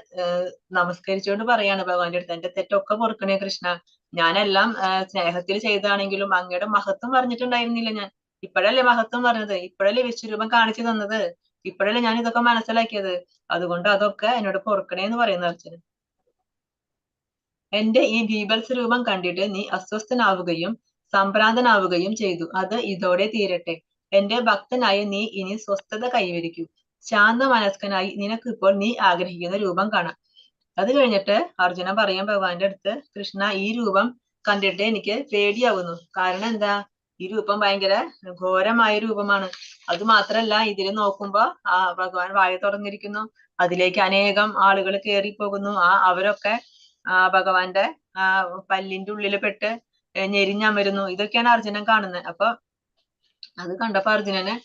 നമസ്കരിച്ചുകൊണ്ട് പറയാണ് ഭഗവാന്റെ അടുത്ത്, എന്റെ തെറ്റൊക്കെ പൊറുക്കണേ കൃഷ്ണ. ഞാനെല്ലാം സ്നേഹത്തിൽ ചെയ്താണെങ്കിലും അങ്ങയുടെ മഹത്വം പറഞ്ഞിട്ടുണ്ടായിരുന്നില്ല ഞാൻ. ഇപ്പോഴല്ലേ മഹത്വം പറഞ്ഞത്, ഇപ്പോഴല്ലേ വിശ്വരൂപം കാണിച്ചു തന്നത്, ഇപ്പോഴല്ലേ ഞാൻ ഇതൊക്കെ മനസ്സിലാക്കിയത്. അതുകൊണ്ട് അതൊക്കെ എന്നോട് പൊറുക്കണേ എന്ന് പറയുന്ന അർജുനൻ. എന്റെ ഈ ബീഭത്സ രൂപം കണ്ടിട്ട് നീ അസ്വസ്ഥനാവുകയും സംഭ്രാന്തനാവുകയും ചെയ്തു. അത് ഇതോടെ തീരട്ടെ. എന്റെ ഭക്തനായ നീ ഇനി സ്വസ്ഥത കൈവരിക്കൂ. ശാന്ത മനസ്കനായി നിനക്കിപ്പോൾ നീ ആഗ്രഹിക്കുന്ന രൂപം കാണാം. അത് കഴിഞ്ഞിട്ട് അർജുനൻ പറയാൻ ഭഗവാന്റെ അടുത്ത്, കൃഷ്ണ, ഈ രൂപം കണ്ടിട്ട് എനിക്ക് പേടിയാവുന്നു. കാരണം എന്താ, ഈ രൂപം ഭയങ്കര ഘോരമായ രൂപമാണ്. അത് മാത്രല്ല, ഇതിൽ നോക്കുമ്പോ ഭഗവാൻ വായ തുറന്നിരിക്കുന്നു, അതിലേക്ക് അനേകം ആളുകൾ കയറിപ്പോകുന്നു. അവരൊക്കെ ഭഗവാന്റെ പല്ലിന്റെ ഉള്ളിൽ പെട്ട് ഞെരിഞ്ഞമരുന്നു. ഇതൊക്കെയാണ് അർജുനൻ കാണുന്നത്. അപ്പൊ അത് കണ്ടപ്പോ അർജുനന്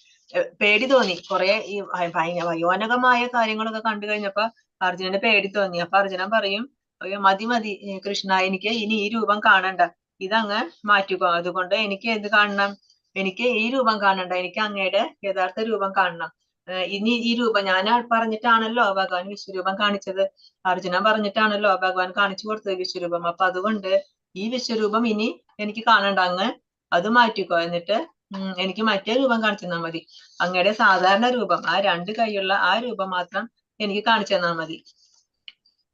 പേടി തോന്നി. കുറെ ഈ ഭയോനകമായ കാര്യങ്ങളൊക്കെ കണ്ടു കഴിഞ്ഞപ്പോ അർജുനന് പേടി തോന്നി. അപ്പൊ അർജുനൻ പറയും, അയ്യോ മതി മതി കൃഷ്ണ, എനിക്ക് ഇനി ഈ രൂപം കാണണ്ട, ഇതങ്ങ് മാറ്റുക. അതുകൊണ്ട് എനിക്ക് എന്ത് കാണണം? എനിക്ക് ഈ രൂപം കാണണ്ട, എനിക്ക് അങ്ങയുടെ യഥാർത്ഥ രൂപം കാണണം. ഇനി ഈ രൂപം ഞാൻ പറഞ്ഞിട്ടാണല്ലോ ഭഗവാൻ വിശ്വരൂപം കാണിച്ചത്, അർജുനൻ പറഞ്ഞിട്ടാണല്ലോ ഭഗവാൻ കാണിച്ചു കൊടുത്തത് വിശ്വരൂപം. അപ്പൊ അതുകൊണ്ട് ഈ വിശ്വരൂപം ഇനി എനിക്ക് കാണണ്ട, അങ്ങ് അത് മാറ്റിക്കോ. എന്നിട്ട് എനിക്ക് മറ്റേ രൂപം കാണിച്ചു തന്നാൽ മതി. അങ്ങയുടെ സാധാരണ രൂപം, ആ രണ്ട് കൈയുള്ള ആ രൂപം മാത്രം എനിക്ക് കാണിച്ചു തന്നാൽ മതി.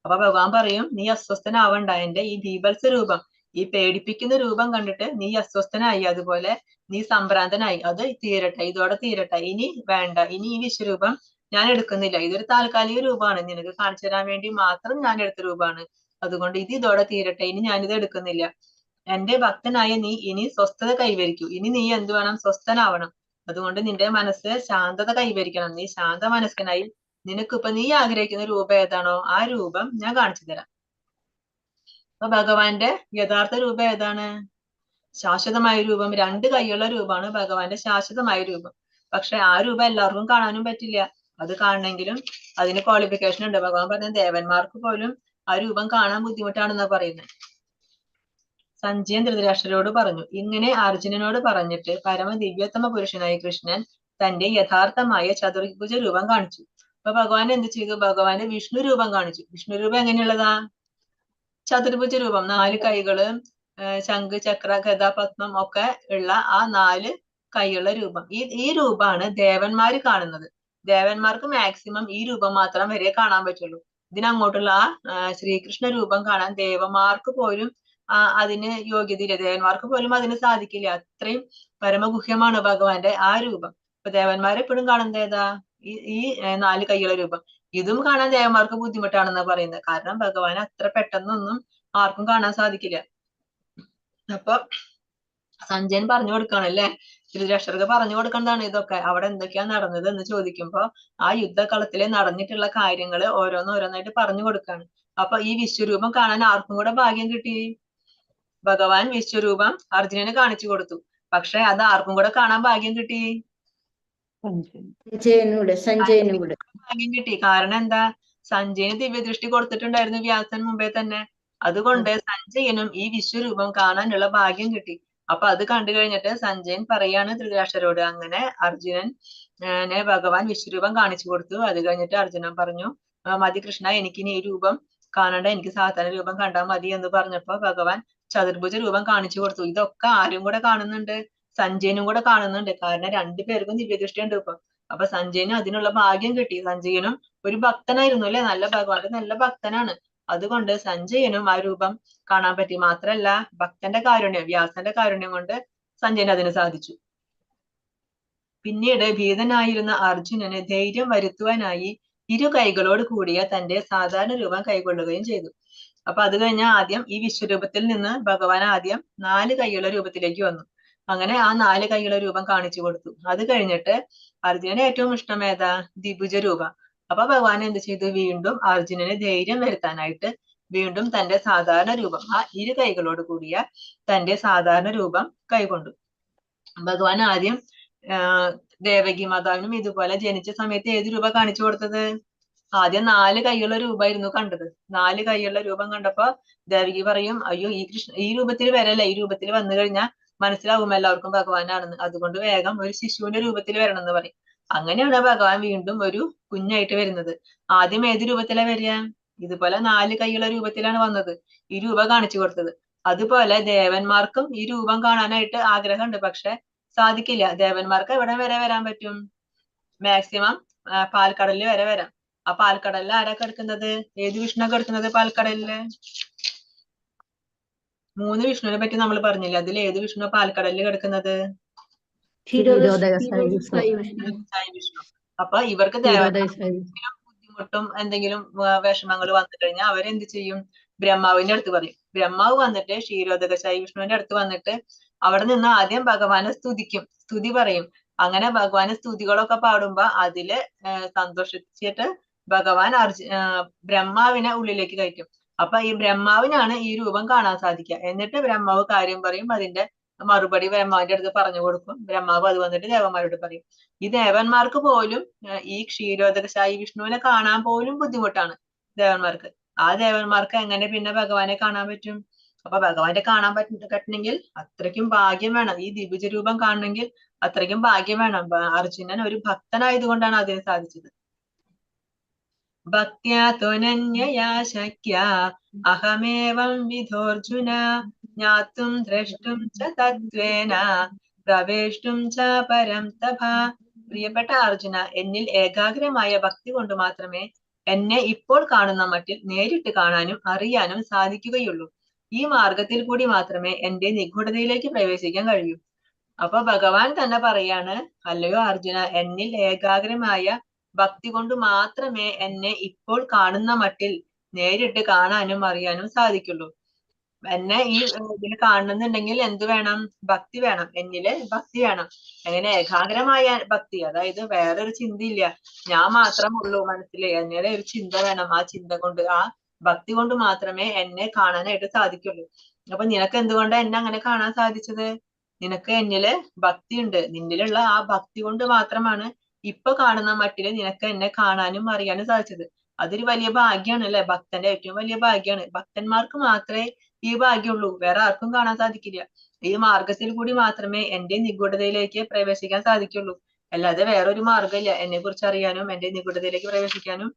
അപ്പൊ ഭഗവാൻ പറയും, നീ അസ്വസ്ഥനാവണ്ട. എന്റെ ഈ ബീഭത്സ രൂപം, ഈ പേടിപ്പിക്കുന്ന രൂപം കണ്ടിട്ട് നീ അസ്വസ്ഥനായി, അതുപോലെ നീ സംഭ്രാന്തനായി. അത് തീരട്ടെ, ഇതോടെ തീരട്ടെ. ഇനി വേണ്ട, ഇനി ഈ വിശ്വരൂപം ഞാൻ എടുക്കുന്നില്ല. ഇതൊരു താൽക്കാലിക രൂപമാണ്, നിനക്ക് കാണിച്ചു തരാൻ വേണ്ടി മാത്രം ഞാൻ എടുത്ത രൂപമാണ്. അതുകൊണ്ട് ഇത് ഇതോടെ തീരട്ടെ, ഇനി ഞാനിത് എടുക്കുന്നില്ല. എന്റെ ഭക്തനായ നീ ഇനി സ്വസ്ഥത കൈവരിക്കൂ. ഇനി നീ എന്ത് വേണം? സ്വസ്ഥനാവണം. അതുകൊണ്ട് നിന്റെ മനസ്സ് ശാന്തത കൈവരിക്കണം. നീ ശാന്ത മനസ്കനായി നിനക്കിപ്പൊ നീ ആഗ്രഹിക്കുന്ന രൂപം ഏതാണോ ആ രൂപം ഞാൻ കാണിച്ചു തരാം. അപ്പൊ ഭഗവാന്റെ യഥാർത്ഥ രൂപം ഏതാണ്? ശാശ്വതമായ രൂപം, രണ്ട് കൈയുള്ള രൂപമാണ് ഭഗവാന്റെ ശാശ്വതമായ രൂപം. പക്ഷെ ആ രൂപം എല്ലാവർക്കും കാണാനും പറ്റില്ല. അത് കാണണമെങ്കിലും അതിന് ക്വാളിഫിക്കേഷൻ ഉണ്ട്. ഭഗവാൻ പറഞ്ഞ ദേവന്മാർക്ക് പോലും ആ രൂപം കാണാൻ ബുദ്ധിമുട്ടാണെന്നാ പറയുന്നത്. സഞ്ജയൻ ധൃതരാഷ്ട്രരോട് പറഞ്ഞു. ഇങ്ങനെ അർജുനനോട് പറഞ്ഞിട്ട് പരമദിവ്യോത്തമ പുരുഷനായ കൃഷ്ണൻ തന്റെ യഥാർത്ഥമായ ചതുർഭുജ രൂപം കാണിച്ചു. അപ്പൊ ഭഗവാൻ എന്ത് ചെയ്തു? ഭഗവാന് വിഷ്ണു രൂപം കാണിച്ചു. വിഷ്ണു രൂപം എങ്ങനെയുള്ളതാ? ചതുർഭുജ രൂപം, 4 കൈകള്, ശംഖ്, ചക്ര, ഗദ, പത്മം ഒക്കെ ഉള്ള ആ 4 കൈയുള്ള രൂപം. ഈ രൂപമാണ് ദേവന്മാര് കാണുന്നത്. ദേവന്മാർക്ക് മാക്സിമം ഈ രൂപം മാത്രം വരെ കാണാൻ പറ്റുള്ളൂ. ഇതിനങ്ങോട്ടുള്ള ആ ശ്രീകൃഷ്ണ രൂപം കാണാൻ ദേവന്മാർക്ക് പോലും അതിന് യോഗ്യതയില്ല. ദേവന്മാർക്ക് പോലും അതിന് സാധിക്കില്ല. അത്രയും പരമഗുഹ്യമാണ് ഭഗവാന്റെ ആ രൂപം. ഇപ്പൊ ദേവന്മാരെപ്പോഴും കാണുന്നത് ഏതാ? ഈ 4 കൈയുള്ള രൂപം. ഇതും കാണാൻ ദേവന്മാർക്ക് ബുദ്ധിമുട്ടാണെന്നാ പറയുന്നത്. കാരണം ഭഗവാൻ അത്ര പെട്ടെന്നൊന്നും ആർക്കും കാണാൻ സാധിക്കില്ല. അപ്പൊ സഞ്ജയൻ പറഞ്ഞു കൊടുക്കാണല്ലേ, ധൃതരാഷ്ട്രർക്ക് പറഞ്ഞു കൊടുക്കേണ്ടതാണ് ഇതൊക്കെ. അവിടെ എന്തൊക്കെയാ നടന്നത് എന്ന് ചോദിക്കുമ്പോ ആ യുദ്ധകളത്തില് നടന്നിട്ടുള്ള കാര്യങ്ങൾ ഓരോന്നോരോന്നായിട്ട് പറഞ്ഞു കൊടുക്കാണ്. അപ്പൊ ഈ വിശ്വരൂപം കാണാൻ ആർക്കും കൂടെ ഭാഗ്യം കിട്ടി. ഭഗവാൻ വിശ്വരൂപം അർജുനന് കാണിച്ചു കൊടുത്തു. പക്ഷെ അത് ആർക്കും കൂടെ കാണാൻ ഭാഗ്യം കിട്ടി? സഞ്ജയനും കൂടെ ഭാഗ്യം കിട്ടി. കാരണം എന്താ? സഞ്ജയന് ദിവ്യദൃഷ്ടി കൊടുത്തിട്ടുണ്ടായിരുന്നു വ്യാസൻ മുമ്പേ തന്നെ. അതുകൊണ്ട് സഞ്ജയനും ഈ വിശ്വരൂപം കാണാനുള്ള ഭാഗ്യം കിട്ടി. അപ്പൊ അത് കണ്ടു കഴിഞ്ഞിട്ട് സഞ്ജയൻ പറയാണ് ധൃതരാഷ്ട്രരോട്, അങ്ങനെ അർജുനനെ ഭഗവാൻ വിശ്വരൂപം കാണിച്ചു കൊടുത്തു. അത് കഴിഞ്ഞിട്ട് അർജുനൻ പറഞ്ഞു, മതി കൃഷ്ണ, എനിക്കിനി ഈ രൂപം കാണണ്ട, എനിക്ക് സാധാരണ രൂപം കണ്ടാൽ മതി എന്ന് പറഞ്ഞപ്പോ ഭഗവാൻ ചതുർഭുജ രൂപം കാണിച്ചു കൊടുത്തു. ഇതൊക്കെ ആരും കൂടെ കാണുന്നുണ്ട്? സഞ്ജയനും കൂടെ കാണുന്നുണ്ട്. കാരണം 2 പേർക്കും ദിവ്യദൃഷ്ടി ഉണ്ട് ഇപ്പൊ. അപ്പൊ സഞ്ജയന് അതിനുള്ള ഭാഗ്യം കിട്ടി. സഞ്ജയനും ഒരു ഭക്തനായിരുന്നു അല്ലെ, നല്ല ഭഗവാന്റെ നല്ല ഭക്തനാണ്. അതുകൊണ്ട് സഞ്ജയനും ആ രൂപം കാണാൻ പറ്റി. മാത്രല്ല ഭക്തന്റെ കാരുണ്യം, വ്യാസന്റെ കാരുണ്യം കൊണ്ട് സഞ്ജയന് അതിന് സാധിച്ചു. പിന്നീട് ഭീതനായിരുന്ന അർജുനന് ധൈര്യം വരുത്തുവാനായി 2 കൈകളോട് കൂടിയ തന്റെ സാധാരണ രൂപം കൈക്കൊള്ളുകയും ചെയ്തു. അപ്പൊ അത് കഴിഞ്ഞാൽ ആദ്യം ഈ വിശ്വരൂപത്തിൽ നിന്ന് ഭഗവാൻ ആദ്യം 4 കൈയുള്ള രൂപത്തിലേക്ക് വന്നു. അങ്ങനെ ആ 4 കൈയുള്ള രൂപം കാണിച്ചു കൊടുത്തു. അത് കഴിഞ്ഞിട്ട് അർജുനന് ഏറ്റവും ഇഷ്ടം ഏതാ? ദ്വിഭുജ രൂപം. അപ്പൊ ഭഗവാൻ എന്ത് ചെയ്തു? വീണ്ടും അർജുനന് ധൈര്യം വരുത്താനായിട്ട് വീണ്ടും തന്റെ സാധാരണ രൂപം, ആ 2 കൈകളോട് കൂടിയ തന്റെ സാധാരണ രൂപം കൈകൊണ്ടു. ഭഗവാൻ ആദ്യം ദേവകി മാതാവിനും ഇതുപോലെ ജനിച്ച സമയത്ത് ഏത് രൂപ കാണിച്ചു കൊടുത്തത്? ആദ്യം 4 കൈയുള്ള രൂപമായിരുന്നു കണ്ടത്. 4 കൈയുള്ള രൂപം കണ്ടപ്പോ ദേവകി പറയും, അയ്യോ ഈ രൂപത്തിൽ വരല്ല, ഈ രൂപത്തിൽ വന്നു കഴിഞ്ഞാൽ മനസ്സിലാവും എല്ലാവർക്കും ഭഗവാനാണെന്ന്. അതുകൊണ്ട് വേഗം ഒരു ശിശുവിന്റെ രൂപത്തിൽ വരണം എന്ന് പറയും. അങ്ങനെയാണ് ഭഗവാൻ വീണ്ടും ഒരു കുഞ്ഞായിട്ട് വരുന്നത്. ആദ്യം ഏത് രൂപത്തിലാ വരിക? ഇതുപോലെ 4 കൈയുള്ള രൂപത്തിലാണ് വന്നത്, ഈ രൂപ കാണിച്ചു കൊടുത്തത്. അതുപോലെ ദേവന്മാർക്കും ഈ രൂപം കാണാനായിട്ട് ആഗ്രഹമുണ്ട്, പക്ഷെ സാധിക്കില്ല. ദേവന്മാർക്ക് എവിടെ വരെ വരാൻ പറ്റും? മാക്സിമം പാൽക്കടലിൽ വരെ വരാം. ആ പാൽക്കടലിൽ ആരാ കിടക്കുന്നത്? ഏത് വിഷ്ണു കിടക്കുന്നത് പാൽക്കടലില്? 3 വിഷ്ണുവിനെ പറ്റി നമ്മൾ പറഞ്ഞില്ല. അതിൽ ഏത് വിഷ്ണു പാൽക്കടലിൽ കിടക്കുന്നത്? വിഷ്ണു. അപ്പൊ ഇവർക്ക് ബുദ്ധിമുട്ടും എന്തെങ്കിലും വിഷമങ്ങൾ വന്നു കഴിഞ്ഞാൽ അവരെന്ത് ചെയ്യും? ബ്രഹ്മാവിന്റെ അടുത്ത് പറയും. ബ്രഹ്മാവ് വന്നിട്ട് ക്ഷീരോദകശായി വിഷ്ണുവിന്റെ അടുത്ത് വന്നിട്ട് അവിടെ നിന്ന് ആദ്യം ഭഗവാനെ സ്തുതിക്കും, സ്തുതി പറയും. അങ്ങനെ ഭഗവാന് സ്തുതികളൊക്കെ പാടുമ്പോ അതില് സന്തോഷിച്ചിട്ട് ഭഗവാൻ ബ്രഹ്മാവിനെ ഉള്ളിലേക്ക് കയറ്റും. അപ്പൊ ഈ ബ്രഹ്മാവിനാണ് ഈ രൂപം കാണാൻ സാധിക്കുക. എന്നിട്ട് ബ്രഹ്മാവ് കാര്യം പറയും, അതിന്റെ മറുപടി ബ്രഹ്മാവിന്റെ അടുത്ത് പറഞ്ഞു കൊടുക്കും. ബ്രഹ്മാവ് അത് വന്നിട്ട് ദേവന്മാരോട് പറയും. ഈ ദേവന്മാർക്ക് പോലും ഈ ക്ഷീരോദകശായി വിഷ്ണുവിനെ കാണാൻ പോലും ബുദ്ധിമുട്ടാണ് ദേവന്മാർക്ക്. ആ ദേവന്മാർക്ക് എങ്ങനെ പിന്നെ ഭഗവാനെ കാണാൻ പറ്റും? അപ്പൊ ഭഗവാനെ കാണാൻ പറ്റണമെങ്കിൽ അത്രയ്ക്കും ഭാഗ്യം വേണം. ഈ ദ്വിഭുജ രൂപം കാണണമെങ്കിൽ അത്രയ്ക്കും ഭാഗ്യം വേണം. അർജുനൻ ഒരു ഭക്തനായതുകൊണ്ടാണ് അതിന് സാധിച്ചത്. ഭക്ത്യാ ത്വനന്യയാ ശക്യാ അഹമേവം വിധോർജുന ജ്ഞാതും ദ്രഷ്ടും ച തത്വേന പ്രവേഷ്ടും ച പരം തപ. പ്രിയപ്പെട്ട അർജുന, എന്നിൽ ഏകാഗ്രമായ ഭക്തി കൊണ്ട് മാത്രമേ എന്നെ ഇപ്പോൾ കാണുന്ന മട്ടിൽ നേരിട്ട് കാണാനും അറിയാനും സാധിക്കുകയുള്ളൂ. ഈ മാർഗത്തിൽ കൂടി മാത്രമേ എന്റെ നിഗൂഢതയിലേക്ക് പ്രവേശിക്കാൻ കഴിയൂ. അപ്പൊ ഭഗവാൻ തന്നെ പറയാണ്, അല്ലയോ അർജുന, എന്നിൽ ഏകാഗ്രമായ ഭക്തി കൊണ്ട് മാത്രമേ എന്നെ ഇപ്പോൾ കാണുന്ന മട്ടിൽ നേരിട്ട് കാണാനും അറിയാനും സാധിക്കുള്ളൂ. എന്നെ ഈ ഇതിൽ കാണുന്നുണ്ടെങ്കിൽ എന്ത് വേണം? ഭക്തി വേണം. എന്നില് ഭക്തി വേണം. അങ്ങനെ ഏകാഗ്രമായ ഭക്തി, അതായത് വേറൊരു ചിന്തയില്ല, ഞാൻ മാത്രമുള്ളൂ മനസ്സില്, അങ്ങനെ ഒരു ചിന്ത വേണം. ആ ചിന്ത കൊണ്ട്, ആ ഭക്തി കൊണ്ട് മാത്രമേ എന്നെ കാണാനായിട്ട് സാധിക്കുള്ളൂ. അപ്പൊ നിനക്ക് എന്തുകൊണ്ടാ എന്നെ അങ്ങനെ കാണാൻ സാധിച്ചത്? നിനക്ക് എന്നില് ഭക്തിയുണ്ട്. നിന്നിലുള്ള ആ ഭക്തി കൊണ്ട് മാത്രമാണ് ഇപ്പൊ കാണുന്ന മട്ടില് നിനക്ക് എന്നെ കാണാനും അറിയാനും സാധിച്ചത്. അതൊരു വലിയ ഭാഗ്യാണ് അല്ലെ? ഭക്തന്റെ ഏറ്റവും വലിയ ഭാഗ്യാണ്. ഭക്തന്മാർക്ക് മാത്രമേ ഈ ഭാഗ്യമുള്ളൂ, വേറെ ആർക്കും കാണാൻ സാധിക്കില്ല. ഈ മാർഗത്തിൽ കൂടി മാത്രമേ എന്റെ നിഗൂഢതയിലേക്ക് പ്രവേശിക്കാൻ സാധിക്കുള്ളൂ. അല്ലാതെ വേറൊരു മാർഗ്ഗമില്ല എന്നെ കുറിച്ച് അറിയാനും എന്റെ നിഗൂഢതയിലേക്ക് പ്രവേശിക്കാനും.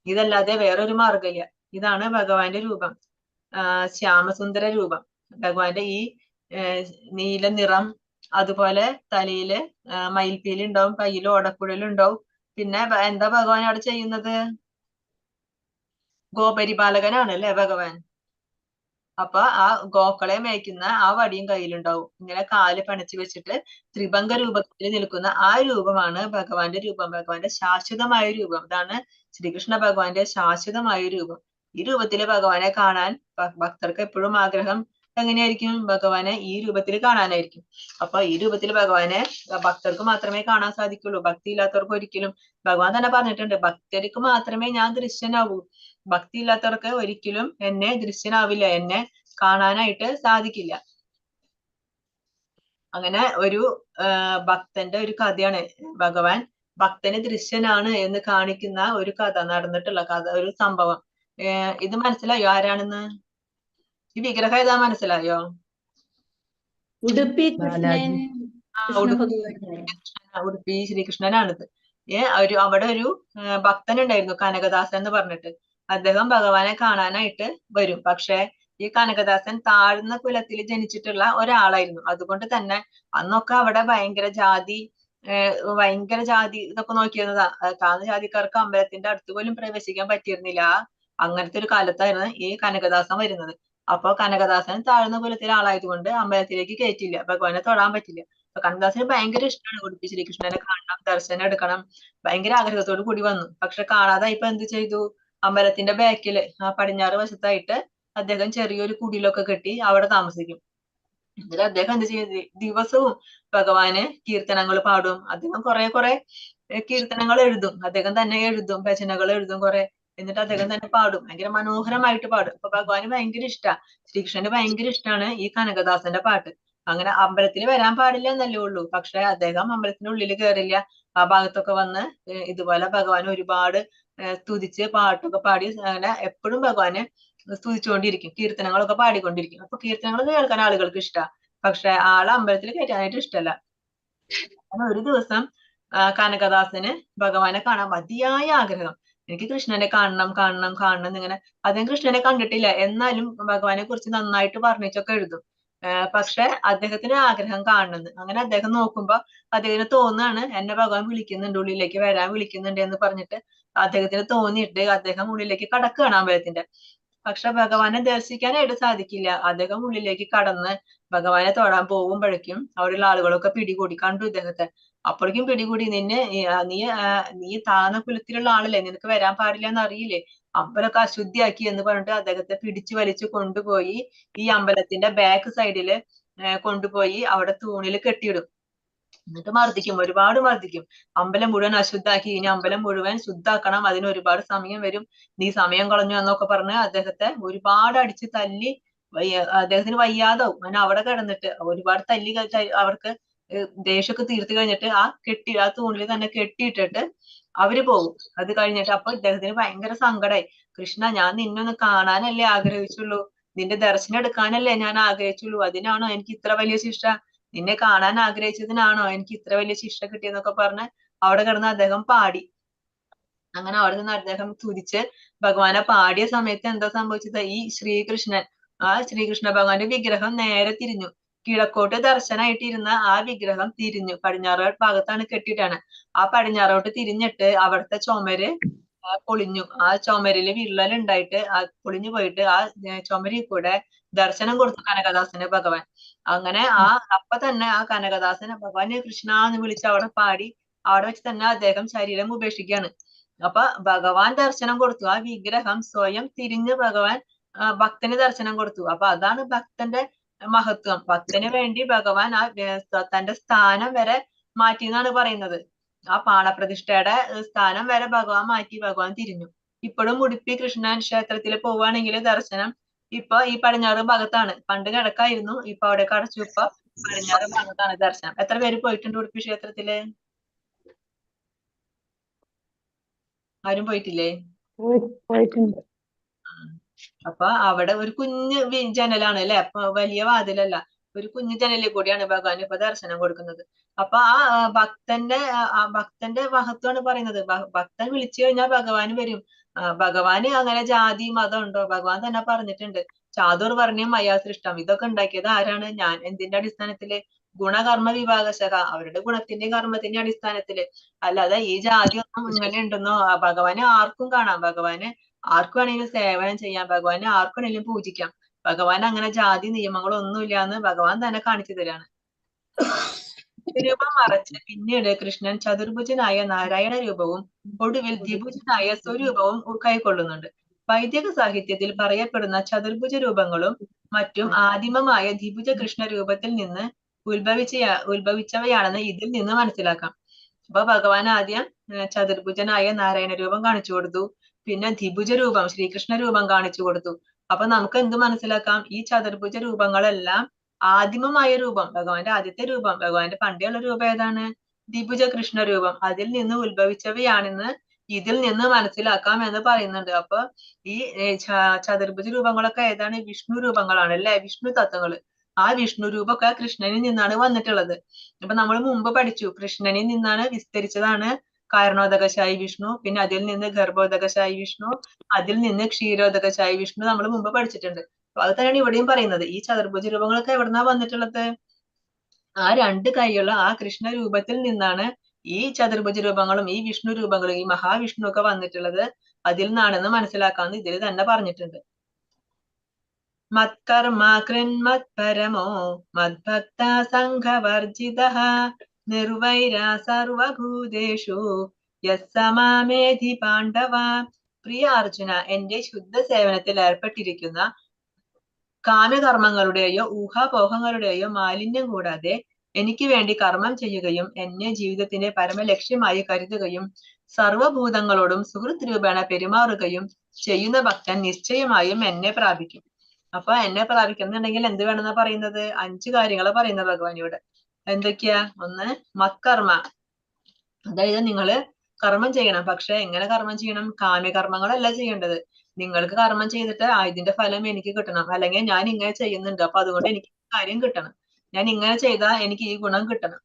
ഇതല്ലാതെ വേറൊരു മാർഗ്ഗമില്ല. ഇതാണ് ഭഗവാന്റെ രൂപം. ശ്യാമസുന്ദര രൂപം. ഭഗവാന്റെ ഈ നീല നിറം, അതുപോലെ തലയില് മയിൽപ്പീലി ഉണ്ടാവും, കയ്യിൽ ഓടക്കുഴലുണ്ടാവും. പിന്നെ എന്താ ഭഗവാൻ അവിടെ ചെയ്യുന്നത്? ഗോപരിപാലകനാണ് അല്ലെ ഭഗവാൻ. അപ്പൊ ആ ഗോക്കളെ മേയ്ക്കുന്ന ആ വടിയും കയ്യിലുണ്ടാവും. ഇങ്ങനെ കാല് പണച്ച് വെച്ചിട്ട് ത്രിഭംഗ രൂപത്തിൽ നിൽക്കുന്ന ആ രൂപമാണ് ഭഗവാന്റെ രൂപം, ഭഗവാന്റെ ശാശ്വതമായ രൂപം. ഇതാണ് ശ്രീകൃഷ്ണ ഭഗവാന്റെ ശാശ്വതമായ രൂപം. ഈ രൂപത്തില് ഭഗവാനെ കാണാൻ ഭക്തർക്ക് എപ്പോഴും ആഗ്രഹം എങ്ങനെയായിരിക്കും? ഭഗവാനെ ഈ രൂപത്തിൽ കാണാനായിരിക്കും. അപ്പൊ ഈ രൂപത്തിൽ ഭഗവാനെ ഭക്തർക്ക് മാത്രമേ കാണാൻ സാധിക്കുള്ളൂ. ഭക്തി ഇല്ലാത്തവർക്ക് ഒരിക്കലും, ഭഗവാൻ തന്നെ പറഞ്ഞിട്ടുണ്ട്, ഭക്തർക്ക് മാത്രമേ ഞാൻ ദൃശ്യനാവൂ. ഭക്തി ഇല്ലാത്തവർക്ക് ഒരിക്കലും എന്നെ ദൃശ്യനാവില്ല, എന്നെ കാണാനായിട്ട് സാധിക്കില്ല. അങ്ങനെ ഒരു ഭക്തന്റെ ഒരു കഥയാണ്. ഭഗവാൻ ഭക്തന് ദൃശ്യനാണ് എന്ന് കാണിക്കുന്ന ഒരു കഥ, നടന്നിട്ടുള്ള കഥ, ഒരു സംഭവം. ഇത് മനസ്സിലായോ ആരാണെന്ന്? ഈ വിഗ്രഹം ഏതാ മനസ്സിലായോ? ഉടുപ്പി കൃഷ്ണൻ, ഉടുപ്പി ശ്രീകൃഷ്ണനാണിത്. അവിടെ ഒരു ഭക്തൻ ഉണ്ടായിരുന്നു, കനകദാസൻ എന്ന് പറഞ്ഞിട്ട്. അദ്ദേഹം ഭഗവാനെ കാണാനായിട്ട് വരും. പക്ഷെ ഈ കനകദാസൻ താഴ്ന്ന കുലത്തിൽ ജനിച്ചിട്ടുള്ള ഒരാളായിരുന്നു. അതുകൊണ്ട് തന്നെ അന്നൊക്കെ അവിടെ ഭയങ്കര ജാതി ഇതൊക്കെ നോക്കിയിരുന്നതാ. താഴ്ന്ന ജാതിക്കാർക്ക് അമ്പലത്തിന്റെ അടുത്ത് പോലും പ്രവേശിക്കാൻ പറ്റിയിരുന്നില്ല. അങ്ങനത്തെ ഒരു കാലത്തായിരുന്നു ഈ കനകദാസൻ വരുന്നത്. അപ്പൊ കനകദാസൻ താഴ്ന്ന കുലത്തിലെ ആളായതുകൊണ്ട് അമ്പലത്തിലേക്ക് കയറ്റില്ല, ഭഗവാനെ തൊഴാൻ പറ്റില്ല. അപ്പൊ കനകദാസന് ഭയങ്കര ഇഷ്ടമാണ് ഉടുപ്പി ശ്രീകൃഷ്ണനെ കാണണം, ദർശനം എടുക്കണം, ഭയങ്കര ആഗ്രഹത്തോട് കൂടി വന്നു. പക്ഷെ കാണാതെ ഇപ്പൊ എന്ത് ചെയ്തു? അമ്പലത്തിന്റെ ബാക്കില് പടിഞ്ഞാറ് വശത്തായിട്ട് അദ്ദേഹം ചെറിയൊരു കുടിലൊക്കെ കെട്ടി അവിടെ താമസിക്കും. എന്നിട്ട് അദ്ദേഹം എന്ത് ചെയ്യും? ദിവസവും ഭഗവാന് കീർത്തനങ്ങൾ പാടും. അദ്ദേഹം കുറെ കീർത്തനങ്ങൾ എഴുതും, അദ്ദേഹം തന്നെ എഴുതും, ഭജനകൾ എഴുതും കുറെ. എന്നിട്ട് അദ്ദേഹം തന്നെ പാടും, ഭയങ്കര മനോഹരമായിട്ട് പാടും. അപ്പൊ ഭഗവാന് ഭയങ്കര ഇഷ്ടാ, ശ്രീകൃഷ്ണന് ഭയങ്കര ഇഷ്ടമാണ് ഈ കനകദാസന്റെ പാട്ട്. അങ്ങനെ അമ്പലത്തിൽ വരാൻ പാടില്ല എന്നല്ലേ ഉള്ളൂ, പക്ഷെ അദ്ദേഹം അമ്പലത്തിന്റെ ഉള്ളിൽ കയറില്ല. ആ ഭാഗത്തൊക്കെ വന്ന് ഇതുപോലെ ഭഗവാൻ ഒരുപാട് സ്തുതിച്ച് പാട്ടൊക്കെ പാടി അങ്ങനെ എപ്പോഴും ഭഗവാനെ സ്തുതിച്ചുകൊണ്ടിരിക്കും, കീർത്തനങ്ങളൊക്കെ പാടിക്കൊണ്ടിരിക്കും. അപ്പൊ കീർത്തനങ്ങൾ കേൾക്കാൻ ആളുകൾക്ക് ഇഷ്ടാ, പക്ഷെ ആളെ അമ്പലത്തിൽ കയറ്റാനായിട്ട് ഇഷ്ടമല്ല. അങ്ങനെ ഒരു ദിവസം കനകദാസന് ഭഗവാനെ കാണാൻ അതിയായ ആഗ്രഹം. എനിക്ക് കൃഷ്ണനെ കാണണം കാണണം കാണണം എന്നിങ്ങനെ. അദ്ദേഹം കൃഷ്ണനെ കണ്ടിട്ടില്ല, എന്നാലും ഭഗവാനെ കുറിച്ച് നന്നായിട്ട് വർണ്ണിച്ചൊക്കെ എഴുതും. പക്ഷെ അദ്ദേഹത്തിന് ആഗ്രഹം കാണുന്നത്. അങ്ങനെ അദ്ദേഹം നോക്കുമ്പോ അദ്ദേഹത്തിന് തോന്നുകയാണ്, എന്നെ ഭഗവാൻ വിളിക്കുന്നുണ്ട്, ഉള്ളിലേക്ക് വരാൻ വിളിക്കുന്നുണ്ട് എന്ന് പറഞ്ഞിട്ട് അദ്ദേഹത്തിന് തോന്നിയിട്ട് അദ്ദേഹം ഉള്ളിലേക്ക് കടക്കുകയാണ് അമ്പലത്തിന്റെ. പക്ഷെ ഭഗവാനെ ദർശിക്കാനായിട്ട് സാധിക്കില്ല. അദ്ദേഹം ഉള്ളിലേക്ക് കടന്ന് ഭഗവാനെ തൊഴാൻ പോകുമ്പോഴേക്കും അവിടെയുള്ള ആളുകളൊക്കെ പിടികൂടി, കണ്ടു ഇദ്ദേഹത്തെ. അപ്പോഴേക്കും പിടികൂടി, നീ താഴ്ന്ന കുലത്തിലുള്ള ആളല്ലേ, നിനക്ക് വരാൻ പാടില്ല എന്ന് അറിയില്ലേ, അമ്പലമൊക്കെ അശുദ്ധിയാക്കി എന്ന് പറഞ്ഞിട്ട് അദ്ദേഹത്തെ പിടിച്ചു വലിച്ചു കൊണ്ടുപോയി ഈ അമ്പലത്തിന്റെ ബാക്ക് സൈഡില് കൊണ്ടുപോയി അവിടെ തൂണിൽ കെട്ടിയിടും. എന്നിട്ട് മർദ്ദിക്കും, ഒരുപാട് മർദ്ദിക്കും. അമ്പലം മുഴുവൻ അശുദ്ധാക്കി, ഇനി അമ്പലം മുഴുവൻ ശുദ്ധാക്കണം, അതിന് ഒരുപാട് സമയം വരും, നീ സമയം കളഞ്ഞു എന്നൊക്കെ പറഞ്ഞ് അദ്ദേഹത്തെ ഒരുപാട് അടിച്ച് തല്ലി അദ്ദേഹത്തിന് വയ്യാതാവും. അങ്ങനെ അവിടെ കിടന്നിട്ട് ഒരുപാട് തല്ലി അവർക്ക് ദേഷ്യമൊക്കെ തീർത്ത് കഴിഞ്ഞിട്ട് ആ തൂണിൽ തന്നെ കെട്ടിയിട്ടിട്ട് അവര് പോകും. അത് കഴിഞ്ഞിട്ട് അപ്പൊ ഇദ്ദേഹത്തിന് ഭയങ്കര സങ്കടമായി. കൃഷ്ണ, ഞാൻ നിന്നൊന്ന് കാണാനല്ലേ ആഗ്രഹിച്ചുള്ളൂ, നിന്റെ ദർശനം എടുക്കാനല്ലേ ഞാൻ ആഗ്രഹിച്ചുള്ളൂ, അതിനാണോ എനിക്ക് ഇത്ര വലിയ ശിക്ഷ? നിന്നെ കാണാൻ ആഗ്രഹിച്ചതിനാണോ എനിക്ക് ഇത്ര വലിയ ശിക്ഷ കിട്ടിയെന്നൊക്കെ പറഞ്ഞ് അവിടെ കിടന്ന് അദ്ദേഹം പാടി. അങ്ങനെ അവിടെ നിന്ന് അദ്ദേഹം തുതിച്ച് ഭഗവാനെ പാടിയ സമയത്ത് എന്താ സംഭവിച്ചത്? ഈ ശ്രീകൃഷ്ണൻ, ശ്രീകൃഷ്ണ ഭഗവാന്റെ വിഗ്രഹം നേരെ തിരിഞ്ഞു. കിഴക്കോട്ട് ദർശനമായിട്ടിരുന്ന ആ വിഗ്രഹം തിരിഞ്ഞു, പടിഞ്ഞാറ് ഭാഗത്താണ് കെട്ടിയിട്ടാണ്. ആ പടിഞ്ഞാറോട്ട് തിരിഞ്ഞിട്ട് അവിടുത്തെ ചുമര് പൊളിഞ്ഞു. ആ ചുമരില് വിള്ളലുണ്ടായിട്ട് പൊളിഞ്ഞു പോയിട്ട് ആ ചുമരിൽ കൂടെ ദർശനം കൊടുത്തു കനകദാസന് ഭഗവാൻ. അങ്ങനെ അപ്പൊ തന്നെ ആ കനകദാസന് ഭഗവാന് കൃഷ്ണ എന്ന് വിളിച്ച് അവിടെ പാടി. അവിടെ വെച്ച് തന്നെ അദ്ദേഹം ശരീരം ഉപേക്ഷിക്കുകയാണ്. അപ്പൊ ഭഗവാൻ ദർശനം കൊടുത്തു, ആ വിഗ്രഹം സ്വയം തിരിഞ്ഞ് ഭഗവാൻ ഭക്തന് ദർശനം കൊടുത്തു. അപ്പൊ അതാണ് ഭക്തന്റെ മഹത്വം. ഭക്തന് വേണ്ടി ഭഗവാൻ തന്റെ സ്ഥാനം വരെ മാറ്റി എന്നാണ് പറയുന്നത്. ആ പാണപ്രതിഷ്ഠയുടെ സ്ഥാനം വരെ ഭഗവാൻ മാറ്റി, ഭഗവാൻ തിരിഞ്ഞു. ഇപ്പോഴും ഉടുപ്പി കൃഷ്ണൻ ക്ഷേത്രത്തിൽ പോവുകയാണെങ്കിൽ ദർശനം ഇപ്പൊ ഈ പടിഞ്ഞാറ് ഭാഗത്താണ്. പണ്ട് കിഴക്കായിരുന്നു, ഇപ്പൊ അവിടെ അടച്ചു. ഇപ്പൊ പടിഞ്ഞാറ് ഭാഗത്താണ് ദർശനം. എത്ര പേര് പോയിട്ടുണ്ട് ഉടുപ്പി ക്ഷേത്രത്തില്? ആരും പോയിട്ടില്ലേ? പോയിട്ടുണ്ട്. അപ്പൊ അവിടെ ഒരു കുഞ്ഞ് ജനലാണ് അല്ലെ, അപ്പൊ വലിയ വാതിലല്ല. ഒരു കുഞ്ഞു ജനലിൽ കൂടിയാണ് ഭഗവാൻ ഇപ്പൊ ദർശനം കൊടുക്കുന്നത്. അപ്പൊ ആ ഭക്തന്റെ മഹത്വമാണ് പറയുന്നത്. ഭക്തൻ വിളിച്ചു കഴിഞ്ഞാൽ ഭഗവാൻ വരും. ഭഗവാന് അങ്ങനെ ജാതി മതം ഉണ്ടോ? ഭഗവാൻ തന്നെ പറഞ്ഞിട്ടുണ്ട്, ചാതുർവർണ്ണ്യം മയാ സൃഷ്ടം. ഇതൊക്കെ ഉണ്ടാക്കിയത് ആരാണ്? ഞാൻ. എന്തിന്റെ അടിസ്ഥാനത്തില്? ഗുണകർമ്മ വിഭാഗശക, അവരുടെ ഗുണത്തിന്റെ കർമ്മത്തിന്റെ അടിസ്ഥാനത്തില്. അല്ലാതെ ഈ ജാതി ഒന്നും ഇങ്ങനെ ഉണ്ടെന്നോ ഭഗവാനെ ആർക്കും കാണാം, ഭഗവാന് ആർക്കു വേണമെങ്കിലും സേവനം ചെയ്യാം, ഭഗവാനെ ആർക്കു വേണമെങ്കിലും പൂജിക്കാം. ഭഗവാൻ അങ്ങനെ ജാതി നിയമങ്ങളൊന്നുമില്ല എന്ന് ഭഗവാൻ തന്നെ കാണിച്ചു തരാണ്. രൂപം മറച്ച് പിന്നീട് കൃഷ്ണൻ ചതുർഭുജനായ നാരായണ രൂപവും ഒടുവിൽ ദ്വിഭുജനായ സ്വരൂപവും കൈക്കൊള്ളുന്നുണ്ട്. വൈദിക സാഹിത്യത്തിൽ പറയപ്പെടുന്ന ചതുർഭുജ രൂപങ്ങളും മറ്റും ആദിമമായ ദ്വിഭുജ കൃഷ്ണ രൂപത്തിൽ നിന്ന് ഉത്ഭവിച്ചവയാണെന്ന് ഇതിൽ നിന്ന് മനസ്സിലാക്കാം. അപ്പൊ ഭഗവാൻ ആദ്യം ചതുർഭുജനായ നാരായണ രൂപം കാണിച്ചു കൊടുത്തു, പിന്നെ ദ്വിഭുജ രൂപം ശ്രീകൃഷ്ണ രൂപം കാണിച്ചു കൊടുത്തു. അപ്പൊ നമുക്ക് എന്ത് മനസ്സിലാക്കാം? ഈ ചതുർഭുജ രൂപങ്ങളെല്ലാം ആദിമമായ രൂപം, ഭഗവാന്റെ ആദ്യത്തെ രൂപം, ഭഗവാന്റെ പണ്ടേയുള്ള രൂപം ഏതാണ്? ദ്വിഭുജ കൃഷ്ണ രൂപം. അതിൽ നിന്ന് ഉത്ഭവിച്ചവയാണെന്ന് ഇതിൽ നിന്ന് മനസ്സിലാക്കാം എന്ന് പറയുന്നുണ്ട്. അപ്പൊ ഈ ചതുർഭുജ രൂപങ്ങളൊക്കെ ഏതാണ്? വിഷ്ണു രൂപങ്ങളാണ് അല്ലെ? വിഷ്ണു തത്വങ്ങള്. ആ വിഷ്ണു രൂപമൊക്കെ കൃഷ്ണനിൽ നിന്നാണ് വന്നിട്ടുള്ളത്. അപ്പൊ നമ്മൾ മുമ്പ് പഠിച്ചു, കൃഷ്ണനിൽ നിന്നാണ് വിസ്തരിച്ചതാണ് കാരണോദകശായി വിഷ്ണു, പിന്നെ അതിൽ നിന്ന് ഗർഭോദകശായി വിഷ്ണു, അതിൽ നിന്ന് ക്ഷീരോദകശായി വിഷ്ണു നമ്മൾ മുമ്പ് പഠിച്ചിട്ടുണ്ട്. അപ്പൊ അത് തന്നെയാണ് ഇവിടെയും പറയുന്നത്. ഈ ചതുർഭുജ രൂപങ്ങളൊക്കെ എവിടുന്നാ വന്നിട്ടുള്ളത്? ആ രണ്ട് കൈയുള്ള ആ കൃഷ്ണ രൂപത്തിൽ നിന്നാണ് ഈ ചതുർഭുജ രൂപങ്ങളും ഈ വിഷ്ണു രൂപങ്ങളും ഈ മഹാവിഷ്ണു ഒക്കെ വന്നിട്ടുള്ളത്. അതിൽ നിന്നാണെന്ന് മനസ്സിലാക്കാന്ന് ഇതിൽ തന്നെ പറഞ്ഞിട്ടുണ്ട്. മത്കർമ്മ കൃന്മത്പരമോ മദ്ഭക്ത സംഘവർജിതഃ നിർവൈര സർവഭൂതേഷു യസ്സമാമേധി പാണ്ഡവ. പ്രിയ അർജുന, എന്റെ ശുദ്ധ സേവനത്തിൽ ഏർപ്പെട്ടിരിക്കുന്ന കാമ്യകർമ്മങ്ങളുടെയോ ഊഹാപോഹങ്ങളുടെയോ മാലിന്യം കൂടാതെ എനിക്ക് വേണ്ടി കർമ്മം ചെയ്യുകയും എന്നെ ജീവിതത്തിന്റെ പരമലക്ഷ്യമായി കരുതുകയും സർവഭൂതങ്ങളോടും സുഹൃത്ത് രൂപേണ പെരുമാറുകയും ചെയ്യുന്ന ഭക്തൻ നിശ്ചയമായും എന്നെ പ്രാപിക്കും. അപ്പൊ എന്നെ പ്രാപിക്കുന്നുണ്ടെങ്കിൽ എന്ത് വേണമെന്നാ പറയുന്നത്? 5 കാര്യങ്ങളെ പറയുന്ന ഭഗവാൻ ഇവിടെ. എന്തൊക്കെയാ? ഒന്ന്, മത്കർമ്മ, അതായത് നിങ്ങള് കർമ്മം ചെയ്യണം. പക്ഷെ എങ്ങനെ കർമ്മം ചെയ്യണം? കാമ്യകർമ്മങ്ങളല്ല ചെയ്യേണ്ടത്. നിങ്ങൾക്ക് കർമ്മം ചെയ്തിട്ട് ഇതിന്റെ ഫലം എനിക്ക് കിട്ടണം, അല്ലെങ്കിൽ ഞാൻ ഇങ്ങനെ ചെയ്യുന്നുണ്ട് അപ്പൊ അതുകൊണ്ട് എനിക്ക് കാര്യം കിട്ടണം, ഞാൻ ഇങ്ങനെ ചെയ്താൽ എനിക്ക് ഈ ഗുണം കിട്ടണം,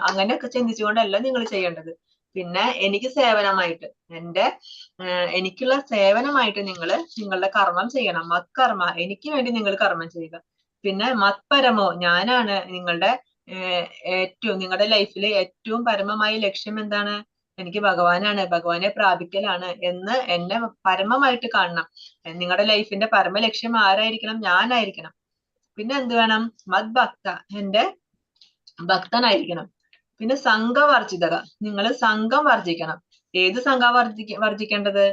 അങ്ങനെയൊക്കെ ചിന്തിച്ചുകൊണ്ടല്ല നിങ്ങൾ ചെയ്യേണ്ടത്. പിന്നെ എനിക്ക് സേവനമായിട്ട് എനിക്കുള്ള സേവനമായിട്ട് നിങ്ങളുടെ കർമ്മം ചെയ്യണം. മത്കർമ്മ, എനിക്ക് വേണ്ടി നിങ്ങൾ കർമ്മം ചെയ്യുക. പിന്നെ മത്പരമോ, ഞാനാണ് നിങ്ങളുടെ നിങ്ങളുടെ ലൈഫിലെ ഏറ്റവും പരമമായ ലക്ഷ്യം എന്താണ്? എനിക്ക് ഭഗവാനാണ്, ഭഗവാനെ പ്രാപിക്കലാണ് എന്ന് എന്നെ പരമമായിട്ട് കാണണം. നിങ്ങളുടെ ലൈഫിന്റെ പരമലക്ഷ്യം ആരായിരിക്കണം? ഞാനായിരിക്കണം. പിന്നെ എന്ത് വേണം? മദ്ഭക്ത, എന്റെ ഭക്തനായിരിക്കണം. പിന്നെ സംഘവർജിതക, നിങ്ങൾ സംഘം വർജിക്കണം. ഏത് സംഘം വർജിക്കേണ്ടത്?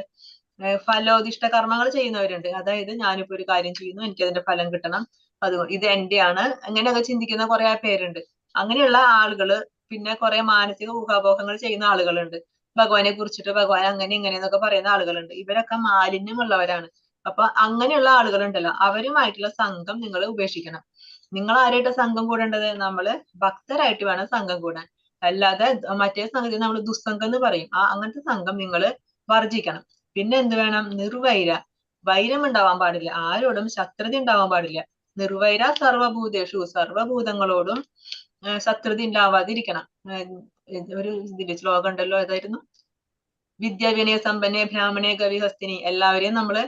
ഫലോദിഷ്ട കർമ്മങ്ങൾ ചെയ്യുന്നവരുണ്ട്. അതായത് ഞാനിപ്പോ ഒരു കാര്യം ചെയ്യുന്നു, എനിക്ക് അതിന്റെ ഫലം കിട്ടണം, അതുകൊണ്ട് ഇത് എന്റെയാണ്, അങ്ങനെയൊക്കെ ചിന്തിക്കുന്ന കുറെ പേരുണ്ട്. അങ്ങനെയുള്ള ആളുകള്, പിന്നെ കുറെ മാനസിക ഊഹാപോഹങ്ങൾ ചെയ്യുന്ന ആളുകളുണ്ട്. ഭഗവാനെ കുറിച്ചിട്ട് ഭഗവാൻ അങ്ങനെ ഇങ്ങനെ എന്നൊക്കെ പറയുന്ന ആളുകളുണ്ട്. ഇവരൊക്കെ മാലിന്യമുള്ളവരാണ്. അപ്പൊ അങ്ങനെയുള്ള ആളുകളുണ്ടല്ലോ, അവരുമായിട്ടുള്ള സംഘം നിങ്ങൾ ഉപേക്ഷിക്കണം. നിങ്ങൾ ആരായിട്ട് സംഘം കൂടേണ്ടത്? നമ്മള് ഭക്തരായിട്ട് വേണം സംഘം കൂടാൻ. അല്ലാതെ മറ്റേ സംഘത്തിൽ നമ്മൾ ദുസ്സംഘം എന്ന് പറയും. അങ്ങനത്തെ സംഘം നിങ്ങൾ വർജിക്കണം. പിന്നെ എന്ത് വേണം? നിർവൈര, വൈരം ഉണ്ടാവാൻ പാടില്ല, ആരോടും ശത്രുത ഉണ്ടാവാൻ പാടില്ല. നിർവൈര സർവഭൂതേഷു, സർവഭൂതങ്ങളോടും ശത്രുത ഉണ്ടാവാതിരിക്കണം. ഒരു ഇതില് ശ്ലോകം ഉണ്ടല്ലോ, ഏതായിരുന്നു? വിദ്യാവിനയ സമ്പന്നെ ബ്രാഹ്മണേ ഗവിഹസ്തിനി, എല്ലാവരെയും നമ്മള്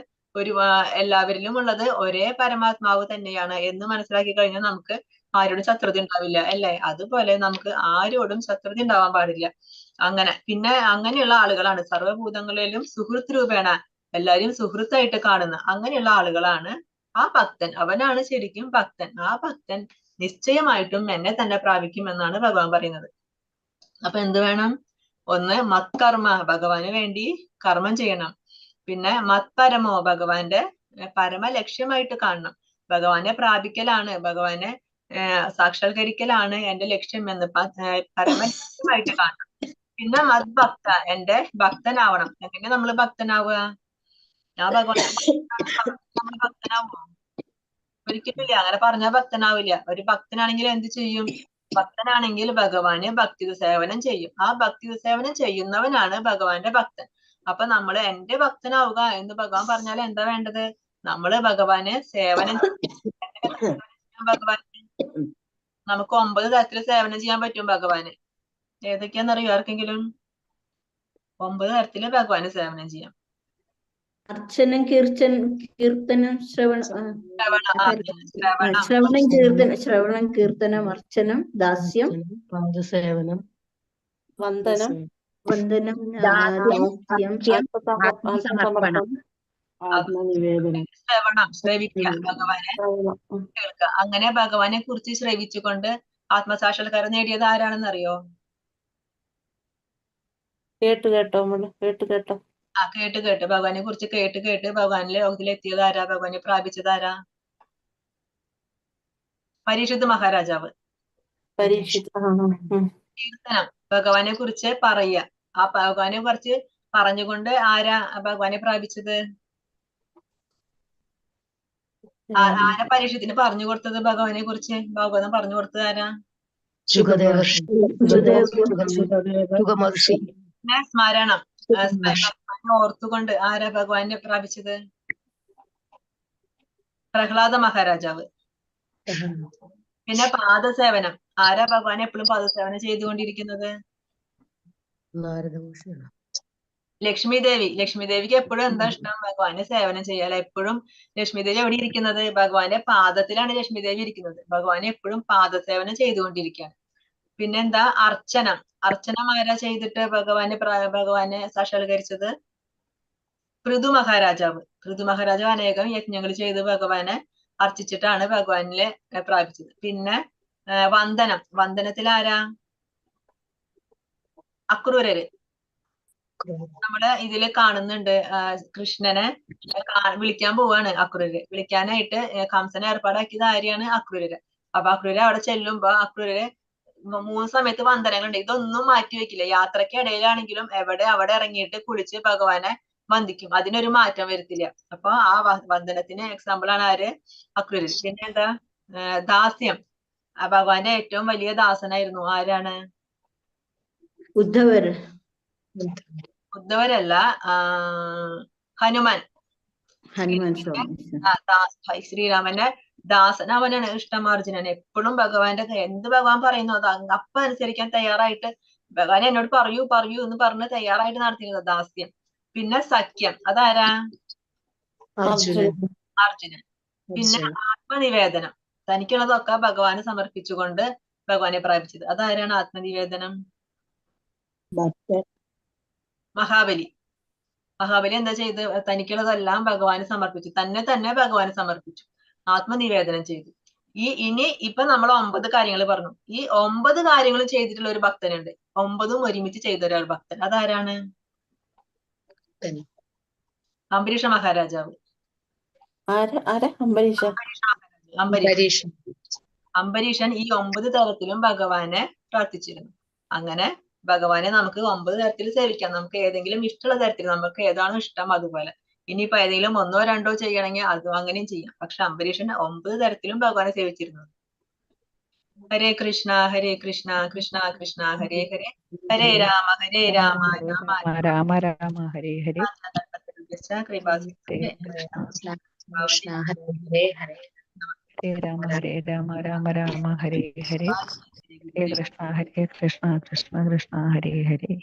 എല്ലാവരിലും ഉള്ളത് ഒരേ പരമാത്മാവ് തന്നെയാണ് എന്ന് മനസ്സിലാക്കി കഴിഞ്ഞാൽ നമുക്ക് ആരോടും ശത്രുത ഉണ്ടാവില്ല അല്ലെ? അതുപോലെ നമുക്ക് ആരോടും ശത്രുത ഉണ്ടാവാൻ പാടില്ല. അങ്ങനെ പിന്നെ അങ്ങനെയുള്ള ആളുകളാണ് സർവ്വഭൂതങ്ങളിലും സുഹൃത്ത് രൂപേണ എല്ലാവരെയും സുഹൃത്തായിട്ട് കാണുന്ന അങ്ങനെയുള്ള ആളുകളാണ് ആ ഭക്തൻ. അവനാണ് ശരിക്കും ഭക്തൻ. ആ ഭക്തൻ നിശ്ചയമായിട്ടും എന്നെ തന്നെ പ്രാപിക്കും എന്നാണ് ഭഗവാൻ പറയുന്നത്. അപ്പൊ എന്ത് വേണം? ഒന്ന്, മത്കർമ്മ, ഭഗവാന് വേണ്ടി കർമ്മം ചെയ്യണം. പിന്നെ മത്പരമോ, ഭഗവാന്റെ പരമ ലക്ഷ്യമായിട്ട് കാണണം. ഭഗവാനെ പ്രാപിക്കലാണ്, ഭഗവാനെ സാക്ഷാത്കരിക്കലാണ് എന്റെ ലക്ഷ്യം എന്ന് പരമ ലക്ഷ്യമായിട്ട് കാണണം. പിന്നെ മദ്ഭക്ത, എന്റെ ഭക്തനാവണം. എങ്ങനെ നമ്മൾ ഭക്തനാവുക? ഞാൻ ഭഗവാൻ നമ്മൾ ഭക്തനാവുമോ? ഒരിക്കലില്ല. അങ്ങനെ പറഞ്ഞാൽ ഭക്തനാവില്ല. ഒരു ഭക്തനാണെങ്കിൽ എന്ത് ചെയ്യും? ഭക്തനാണെങ്കിൽ ഭഗവാന് ഭക്തി സേവനം ചെയ്യും. ആ ഭക്തി സേവനം ചെയ്യുന്നവനാണ് ഭഗവാന്റെ ഭക്തൻ. അപ്പൊ നമ്മൾ എന്റെ ഭക്തനാവുക എന്ന് ഭഗവാൻ പറഞ്ഞാൽ എന്താ വേണ്ടത്? നമ്മള് ഭഗവാന് സേവനം ഭഗവാൻ നമുക്ക് 9 തരത്തിൽ സേവനം ചെയ്യാൻ പറ്റും ഭഗവാന്. ഏതൊക്കെയാണെന്നറിയോ ആർക്കെങ്കിലും? 9 തരത്തില് ഭഗവാന് സേവനം ചെയ്യാം. അർച്ചനം, കീർത്തനം, ശ്രവണം, ശ്രവണം, കീർത്തനം, അർച്ചനം, ദാസ്യം, പാദസേവനം, വന്ദനം, ദാസ്യം, ആത്മസമർപ്പണം, ആത്മനിവേദനം, ശ്രവണം, ശ്രവിക്കുക, ഭഗവാനെ കേൾക്കുക. അങ്ങനെ ഭഗവാനെ കുറിച്ച് ശ്രവിച്ചുകൊണ്ട് ആത്മസാക്ഷാത്കാരം നേടിയത് ആരാണെന്നറിയോ? കേട്ട് കേട്ടോ കേട്ട് ഭഗവാനെ കുറിച്ച് കേട്ട് ഭഗവാനിലെ ലോകത്തിലെത്തിയത് ആരാ? ഭഗവാനെ പ്രാപിച്ചത് ആരാ? പരീക്ഷിത് മഹാരാജാവ്. കീർത്തനം, ഭഗവാനെ കുറിച്ച് പറയുക. ആ ഭഗവാനെ കുറിച്ച് പറഞ്ഞുകൊണ്ട് ആരാ ഭഗവാനെ പ്രാപിച്ചത്? ആരാ പരീക്ഷത്തിന് പറഞ്ഞു കൊടുത്തത് ഭഗവാനെ കുറിച്ച്? ഭാഗവതം പറഞ്ഞു കൊടുത്തത് ആരാ? സ്മരണം, ഓർത്തുകൊണ്ട് ആരാ ഭഗവാനെ പ്രാപിച്ചത്? പ്രഹ്ലാദ മഹാരാജാവ്. പിന്നെ പാദസേവനം, ആരാ ഭഗവാനെ എപ്പോഴും പാദസേവനം ചെയ്തുകൊണ്ടിരിക്കുന്നത്? ലക്ഷ്മി ദേവി. ലക്ഷ്മി ദേവിക്ക് എപ്പോഴും എന്താ ഇഷ്ടം? ഭഗവാനെ സേവനം ചെയ്യാൻ. എപ്പോഴും ലക്ഷ്മി ദേവി എവിടെ ഇരിക്കുന്നത്? ഭഗവാന്റെ പാദത്തിലാണ് ലക്ഷ്മി ദേവി ഇരിക്കുന്നത്. ഭഗവാനെ എപ്പോഴും പാദസേവനം ചെയ്തുകൊണ്ടിരിക്കുകയാണ്. പിന്നെന്താ? അർച്ചനം. അർച്ചനം ആരാ ചെയ്തിട്ട് ഭഗവാനെ സാക്ഷാത്കരിച്ചത്? പൃഥു മഹാരാജാവ്. പൃഥു മഹാരാജാവ് അനേകം യജ്ഞങ്ങൾ ചെയ്ത് ഭഗവാനെ അർച്ചിച്ചിട്ടാണ് ഭഗവാനിലെ പ്രാപിച്ചത്. പിന്നെ വന്ദനം. വന്ദനത്തിൽ ആരാ? അക്രൂരര്. നമ്മള് ഇതില് കാണുന്നുണ്ട്, കൃഷ്ണനെ വിളിക്കാൻ പോവാണ് അക്രൂരര്. വിളിക്കാനായിട്ട് കംസനെ ഏർപ്പാടാക്കിയത് ആരെയാണ്? അക്രൂരര്. അപ്പൊ അക്രൂര് അവിടെ ചെല്ലുമ്പോ അക്രൂരര് 3 സമയത്ത് വന്ദനങ്ങളുണ്ട്. ഇതൊന്നും മാറ്റി വെക്കില്ല. യാത്രയ്ക്ക് ഇടയിലാണെങ്കിലും അവിടെ ഇറങ്ങിയിട്ട് കുളിച്ച് ഭഗവാനെ വന്ദിക്കും. അതിനൊരു മാറ്റം വരുത്തില്ല. അപ്പൊ ആ വന്ദനത്തിന് എക്സാമ്പിൾ ആണ് ആര്? അക്രൂരര്. പിന്നെ എന്താ? ദാസ്യം. ഭഗവാന്റെ ഏറ്റവും വലിയ ദാസനായിരുന്നു. ആരാണ്? ഉദ്ധവരല്ല, ഹനുമാൻ. ശ്രീരാമന്റെ ദാസൻ അവനാണ്. ഇഷ്ടമാർജുനൻ. എപ്പോഴും ഭഗവാന്റെ എന്ത് ഭഗവാൻ പറയുന്നു അത് അപ്പ അനുസരിക്കാൻ തയ്യാറായിട്ട്, ഭഗവാൻ എന്നോട് പറയൂ എന്ന് പറഞ്ഞ് തയ്യാറായിട്ട് നടത്തിയിരുന്നത് ദാസ്യം. പിന്നെ സഖ്യം, അതാരാ? അർജുനൻ. പിന്നെ ആത്മനിവേദനം, തനിക്കുള്ളതൊക്കെ ഭഗവാന് സമർപ്പിച്ചുകൊണ്ട് ഭഗവാനെ പ്രാപിച്ചത്. അതാരാണ് ആത്മനിവേദനം? മഹാബലി. മഹാബലി എന്താ ചെയ്ത്? തനിക്കുള്ളതെല്ലാം ഭഗവാന് സമർപ്പിച്ചു. തന്നെ ഭഗവാന് സമർപ്പിച്ചു, ആത്മനിവേദനം ചെയ്തു. ഇപ്പൊ നമ്മൾ 9 കാര്യങ്ങൾ പറഞ്ഞു. ഈ 9 കാര്യങ്ങളും ചെയ്തിട്ടുള്ള ഒരു ഭക്തനുണ്ട്. 9ഉം ഒരുമിച്ച് ചെയ്ത ഒരാൾ ഭക്തൻ. അതാരാണ്? അംബരീഷ മഹാരാജാവ്. അംബരീഷൻ ഈ 9 തരത്തിലും ഭഗവാനെ പ്രാർത്ഥിച്ചിരുന്നു. അങ്ങനെ ഭഗവാനെ നമുക്ക് 9 തരത്തിൽ സേവിക്കാം. നമുക്ക് ഏതെങ്കിലും ഇഷ്ടമുള്ള തരത്തിൽ, നമുക്ക് ഏതാണോ ഇഷ്ടം അതുപോലെ. ഇനിയിപ്പോ ഏതെങ്കിലും 1ഓ 2ഓ ചെയ്യണമെങ്കിൽ അതും അങ്ങനെയും ചെയ്യാം. പക്ഷെ അംബരീഷൻ 9 തരത്തിലും ഭഗവാനെ സേവിച്ചിരുന്നു. ഹരേ കൃഷ്ണ കൃഷ്ണ കൃഷ്ണ ഹരേ ഹരേ, ഹരേ രാമ രാമ രാമ രാമ ഹരേ ഹരേ, ഹരേ രാമ രാമ രാമ ഹരേ ഹരേ, ഹരേ കൃഷ്ണ കൃഷ്ണ കൃഷ്ണ ഹരേ ഹരേ.